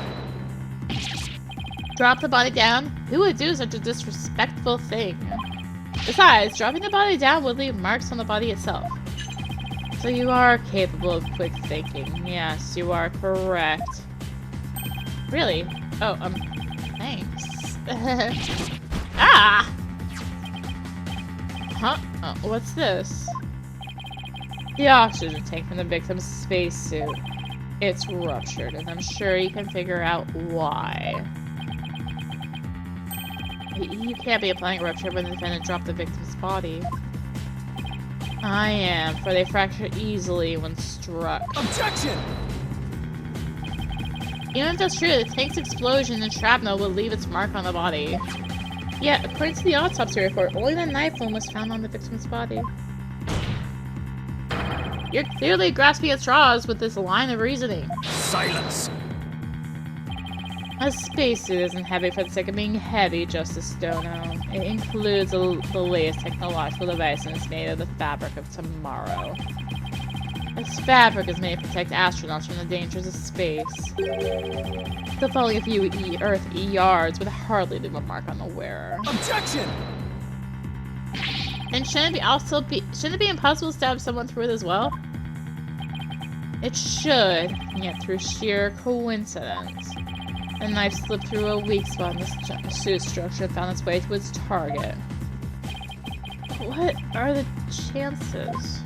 Drop the body down? Who would do such a disrespectful thing? Besides, dropping the body down would leave marks on the body itself. So you are capable of quick thinking. Yes, you are correct. Really? Oh, thanks. Ah! Huh? Oh, what's this? The oxygen tank from the victim's spacesuit. It's ruptured, and I'm sure you can figure out why. You can't be applying rupture when the defendant dropped the victim's body. I am, for they fracture easily when struck. Objection! Even if that's true, the tank's explosion and shrapnel will leave its mark on the body. Yet, according to the autopsy report, only the knife wound was found on the victim's body. You're clearly grasping at straws with this line of reasoning. Silence! A spacesuit isn't heavy for the sake of being heavy, Justice Stono. It includes the latest technological device and is made of the fabric of tomorrow. This fabric is made to protect astronauts from the dangers of space. The falling a few Earth yards would hardly leave a mark on the wearer. Objection! And shouldn't it be impossible to stab someone through it as well? It should, yet through sheer coincidence. The knife slipped through a weak spot in the suit structure and found its way to its target. What are the chances?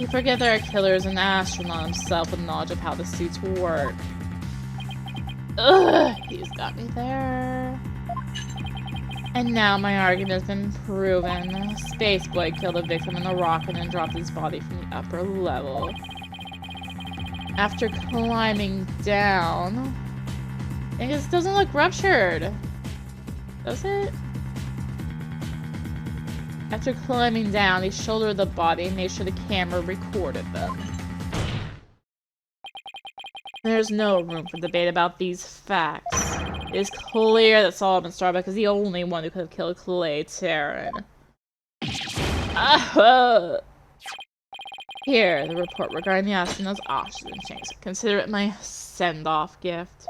You forget there are killers and astronaut himself with knowledge of how the suits work. Ugh, he's got me there. And now my argument has been proven. Spaceboy killed a victim in a rocket and dropped his body from the upper level. After climbing down... I guess it doesn't look ruptured. Does it? After climbing down, he shouldered the body and made sure the camera recorded them. There's no room for debate about these facts. It is clear that Solomon Starbuck is the only one who could have killed Clay Terran. Here, the report regarding the astronaut's oxygen tanks. Consider it my send-off gift.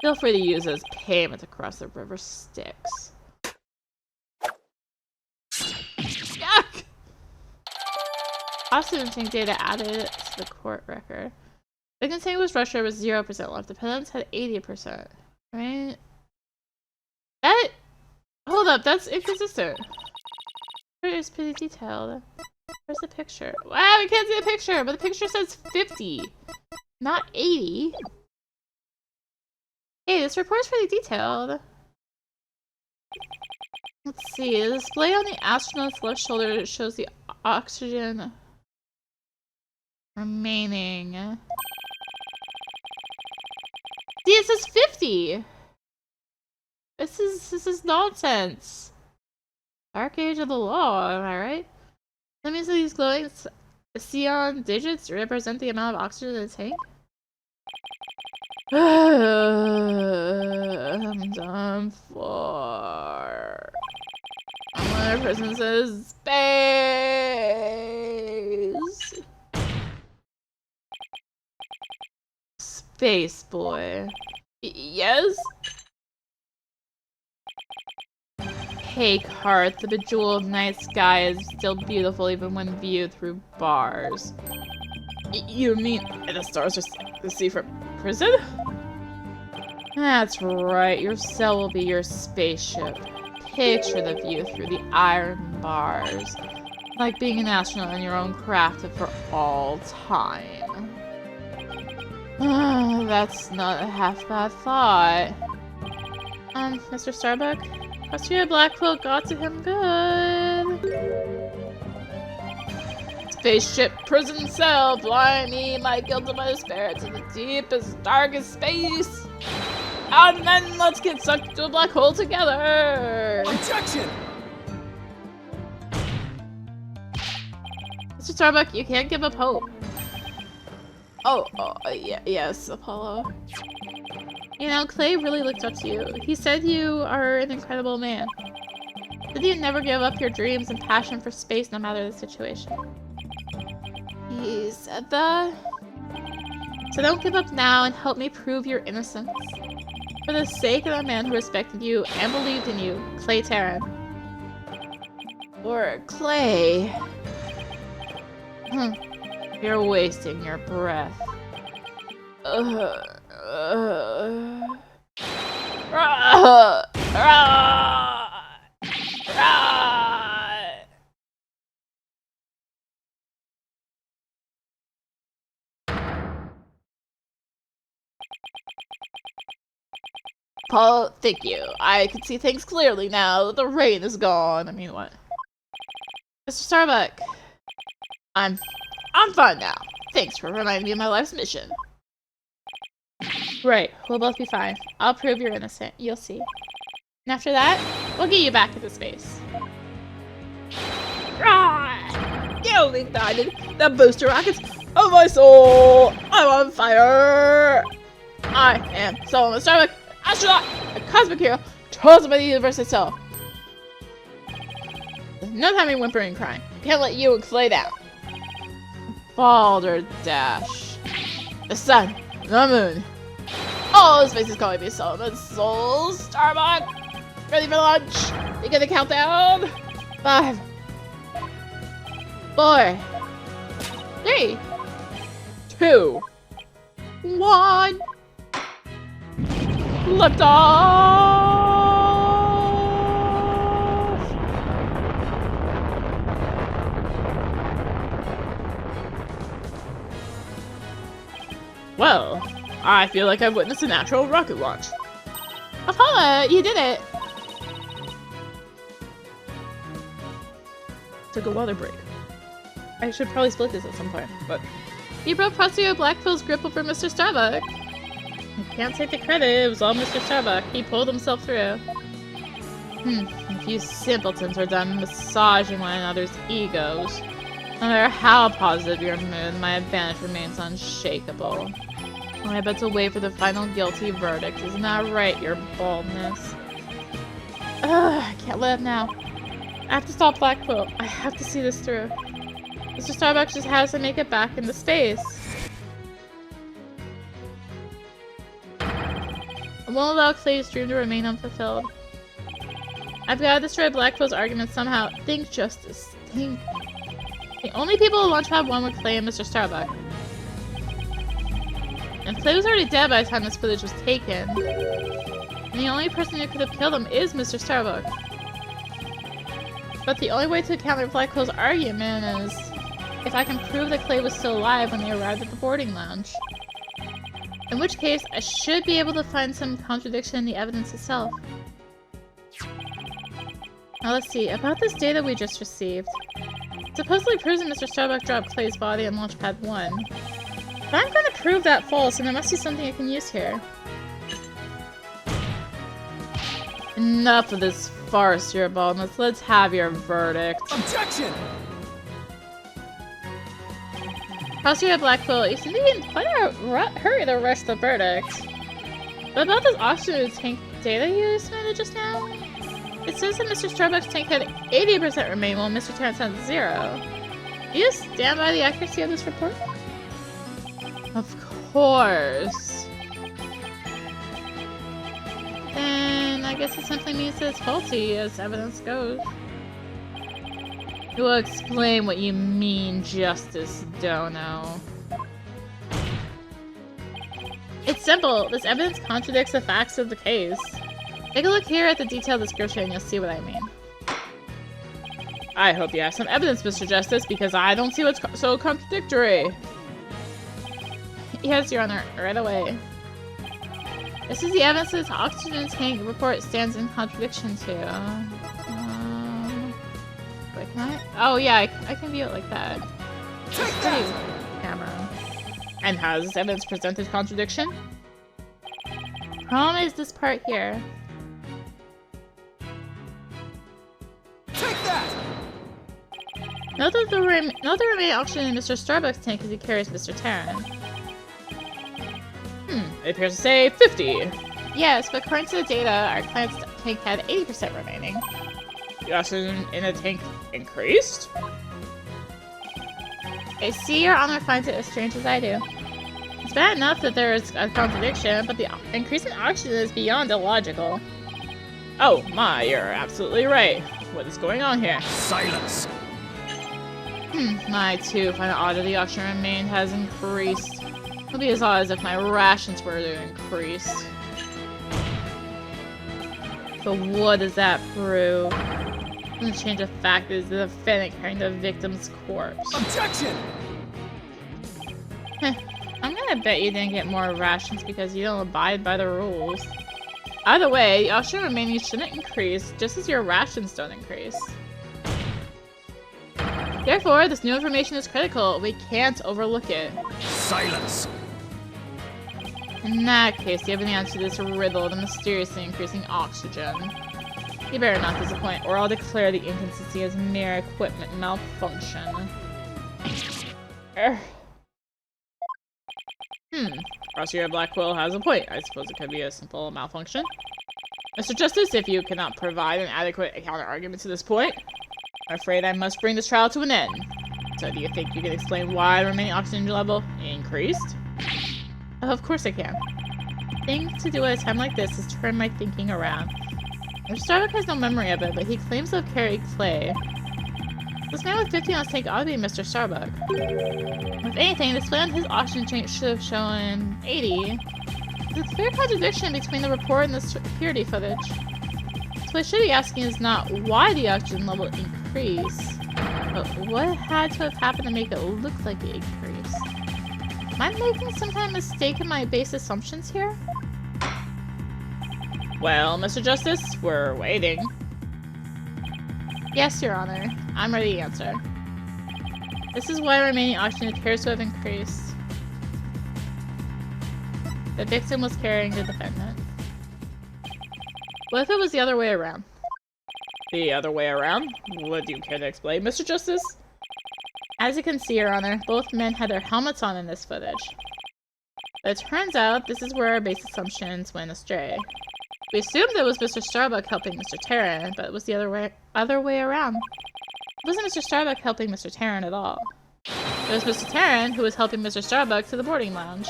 Feel free to use it as payment to cross the river Styx. Oxygen data added to the court record. The continuous rusher was 0% left. The penance had 80%. Right? That... Hold up, that's inconsistent. It's pretty detailed. Where's the picture? Wow, we can't see the picture, but the picture says 50. Not 80. Hey, this report's pretty detailed. Let's see. The display on the astronaut's left shoulder shows the oxygen remaining. See, it says 50! This is nonsense. Dark age of the law, am I right? That means that these glowing Xeon digits represent the amount of oxygen in the tank? I'm done for. Another person says space. Space boy. Yes? Hey, Cart, the bejeweled night sky is still beautiful even when viewed through bars. You mean the stars are the sea from prison? That's right, your cell will be your spaceship. Picture the view through the iron bars. Like being an astronaut in your own craft for all time. That's not a half-bad thought. Mr. Starbuck? Australia Black Quill got to him good. Spaceship prison cell, fly me, my guilt and my despair to the deepest, darkest space. And then let's get sucked into a black hole together. Objection! Mr. Starbuck, you can't give up hope. Yeah, yes, Apollo. You know, Clay really looked up to you. He said you are an incredible man. Did you never give up your dreams and passion for space no matter the situation? He said that. So don't give up now and help me prove your innocence. For the sake of the man who respected you and believed in you, Clay Terran. Or Clay. You're wasting your breath. Paul, thank you. I can see things clearly now that the rain is gone. I mean, what? Mr. Starbuck. I'm fine now. Thanks for reminding me of my life's mission. Right, we'll both be fine. I'll prove you're innocent. You'll see. And after that, we'll get you back into space. You only ignited the booster rockets of my soul! I'm on fire! I am Solomon Starbuck, astronaut, a cosmic hero, chosen by the universe itself. There's no time in whimpering and crying. Can't let you and Clay down. Balderdash. The sun, the moon. All space is calling me Solomon Soul Starbuck. Ready for lunch? Begin the countdown. 5, 4, 3, 2, 1. Lift off. Well, I feel like I've witnessed a natural rocket launch. Apollo, you did it! Took a water break. I should probably split this at some point, but... You broke Procio Blackpill's grip over Mr. Starbuck. I can't take the credit, it was all Mr. Starbuck. He pulled himself through. If you simpletons are done massaging one another's egos, no matter how positive your mood, my advantage remains unshakable. I bet to wait for the final guilty verdict. Isn't that right, your baldness? I can't live now. I have to stop Black Quill. I have to see this through. Mr. Starbuck just has to make it back into space. I won't allow Clay's dream to remain unfulfilled. I've got to destroy Black Quill's argument somehow. Think justice. Think. The only people in Launchpad 1 were Clay and Mr. Starbuck. And Clay was already dead by the time this footage was taken. And the only person who could have killed him is Mr. Starbuck. But the only way to counter Black Quill's argument is if I can prove that Clay was still alive when they arrived at the boarding lounge. In which case, I should be able to find some contradiction in the evidence itself. Now let's see, about this data we just received. It supposedly proves that Mr. Starbuck dropped Clay's body on Launchpad 1. But I'm going to prove that false, and there must be something I can use here. Enough of this farce, your baldness. Let's have your verdict. Objection! Prosecutor Black Quill, you seem to be in quite a hurry to rush the verdict. But about this oxygen tank data you submitted just now? It says that Mr. Starbuck's tank had 80% remain while Mr. Terrence had 0. Do you stand by the accuracy of this report? Of course. Then I guess it simply means that it's faulty as evidence goes. You will explain what you mean, Justice Dono. It's simple. This evidence contradicts the facts of the case. Take a look here at the detailed description and you'll see what I mean. I hope you have some evidence, Mr. Justice, because I don't see what's so contradictory. Yes, Your Honor, right away. This is the evidence this oxygen tank report stands in contradiction to. Wait, can I? Oh yeah, I can view it like that. It's pretty camera. And has this evidence presented contradiction? Problem is this part here. Take that! Note that the remaining oxygen in Mr. Starbuck's tank as he carries Mr. Terran. It appears to say 50. Yes, but according to the data, our client's tank had 80% remaining. The oxygen in the tank increased? I see Your Honor finds it as strange as I do. It's bad enough that there is a contradiction, but the increase in oxygen is beyond illogical. Oh my, you're absolutely right. What is going on here? Silence! I too find it odd that the oxygen remained has increased. It would be as odd as if my rations were to increase. But what does that prove? The change of fact is the defendant carrying the victim's corpse. Objection! I'm gonna bet you didn't get more rations because you don't abide by the rules. Either way, the oxygen remaining shouldn't increase, just as your rations don't increase. Therefore, this new information is critical. We can't overlook it. Silence! In that case, you have an answer to this riddle, the mysteriously increasing oxygen. You better not disappoint, or I'll declare the inconsistency as mere equipment malfunction. Prosecutor Black Quill has a point. I suppose it could be a simple malfunction. Mr. Justice, if you cannot provide an adequate counter-argument to this point, I'm afraid I must bring this trial to an end. So do you think you can explain why the remaining oxygen level increased? Of course I can. The thing to do at a time like this is turn my thinking around. Mr. Starbuck has no memory of it, but he claims to have carried Clay. This man with 50 on his tank ought to be Mr. Starbuck. If anything, the display on his oxygen tank should have shown 80. There's a clear contradiction between the report and the security footage. So what I should be asking is not why the oxygen level increased, but what had to have happened to make it look like it increased. Am I making some kind of mistake in my base assumptions here? Well, Mr. Justice, we're waiting. Yes, Your Honor. I'm ready to answer. This is why remaining oxygen appears to have increased. The victim was carrying the defendant. What if it was the other way around? The other way around? Would you care to explain, Mr. Justice? As you can see, Your Honor, both men had their helmets on in this footage. But it turns out this is where our base assumptions went astray. We assumed it was Mr. Starbuck helping Mr. Terran, but it was the other way around. It wasn't Mr. Starbuck helping Mr. Terran at all. It was Mr. Terran who was helping Mr. Starbuck to the boarding lounge.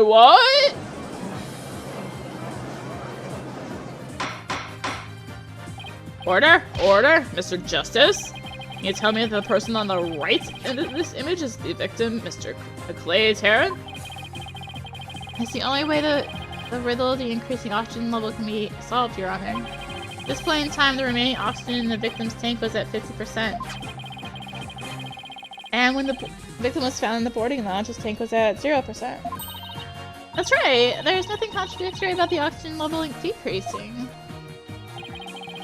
What? Order? Order? Mr. Justice? You tell me that the person on the right end of this image is the victim, Mr. Clay Tarrant? It's the only way the riddle of the increasing oxygen level can be solved, Your Honor. At this point in time, the remaining oxygen in the victim's tank was at 50%. And when the victim was found in the boarding lounge, his tank was at 0%. That's right! There's nothing contradictory about the oxygen level decreasing.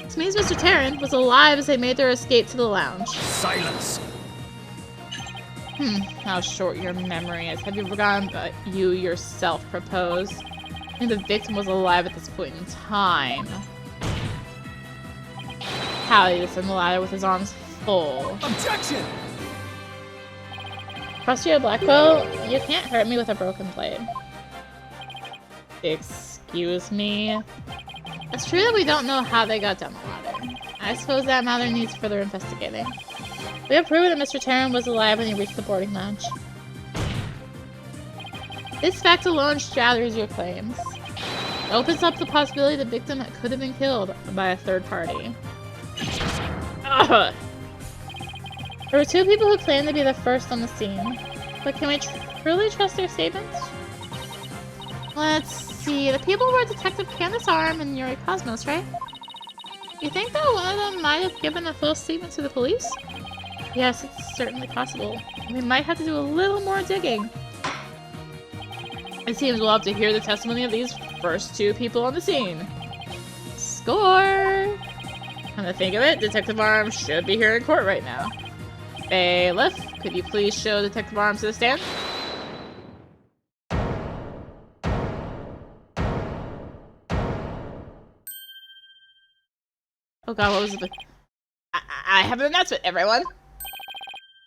This means Mr. Tarrant was alive as they made their escape to the lounge. Silence! How short your memory is. Have you forgotten that you yourself proposed? And the victim was alive at this point in time. Hallie descended the ladder with his arms full. Objection! Frosty Blackwell, you can't hurt me with a broken blade. Excuse me? It's true that we don't know how they got down the ladder. I suppose that matter needs further investigating. We have proven that Mr. Tarrant was alive when he reached the boarding lounge. This fact alone shatters your claims. It opens up the possibility the victim could have been killed by a third party. Ugh. There were two people who claimed to be the first on the scene, but can we truly trust their statements? Let's see, the people were Detective Candace Arm and Yuri Cosmos, right? You think that one of them might have given a false statement to the police? Yes, it's certainly possible. We might have to do a little more digging. It seems we'll have to hear the testimony of these first two people on the scene. Score! Come to think of it, Detective Arms should be here in court right now. Bailiff, could you please show Detective Arms to the stand? Oh god, what was it? I have an announcement, everyone!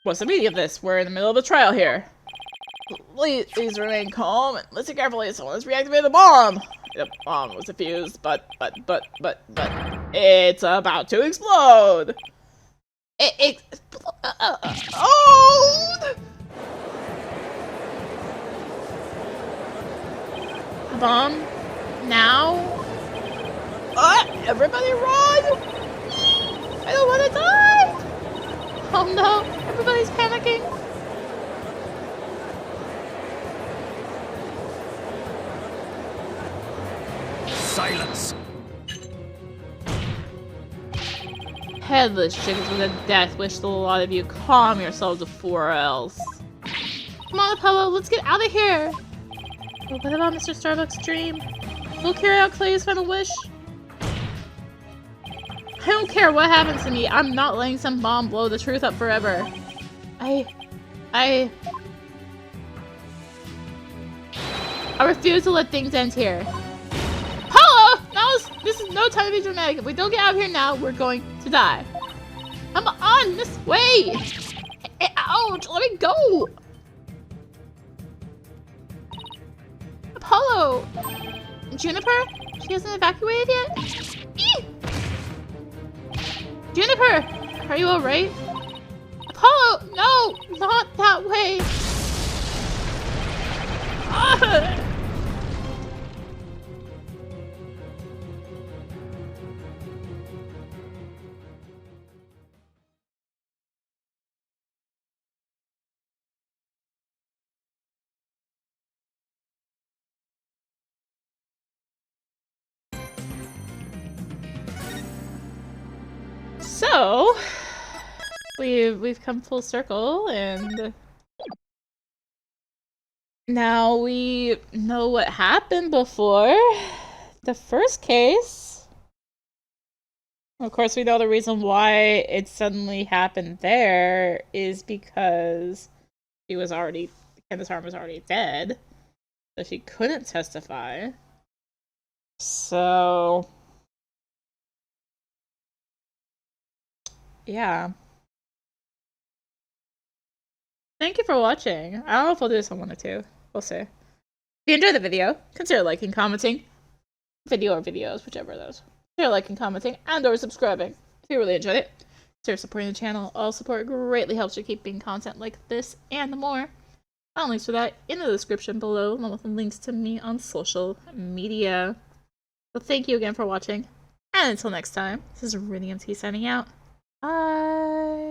What's the meaning of this? We're in the middle of a trial here. Please remain calm and listen carefully. Someone has reactivated the bomb! The bomb was defused, but it's about to explode! Explode! A bomb? Now? Everybody run! I don't want to die! Oh no, everybody's panicking! Silence! Headless chickens with a death wish to a lot of you. Calm yourselves before else. Come on, Apollo, let's get out of here! But what about Mr. Starbuck's dream? We'll carry out Clay's final wish. I don't care what happens to me, I'm not letting some bomb blow the truth up forever. I refuse to let things end here. Hello! This is no time to be dramatic. If we don't get out of here now, we're going to die. I'm on this way! Ouch! Let me go! Apollo! Juniper? She hasn't evacuated yet? Eee! Juniper! Are you alright? Apollo! No! Not that way! Ah! So, we've come full circle, and now we know what happened before the first case. Of course, we know the reason why it suddenly happened there is because Candace Arm was already dead, so she couldn't testify. So yeah. Thank you for watching. I don't know if I'll do this on 1 or 2. We'll see. If you enjoyed the video, consider liking, commenting. Video or videos, whichever of those. Consider liking, commenting, and or subscribing if you really enjoyed it. Consider supporting the channel. All support greatly helps you keep making content like this and more. I'll links for that in the description below, along with links to me on social media. So thank you again for watching. And until next time, this is Rinium T signing out. Bye!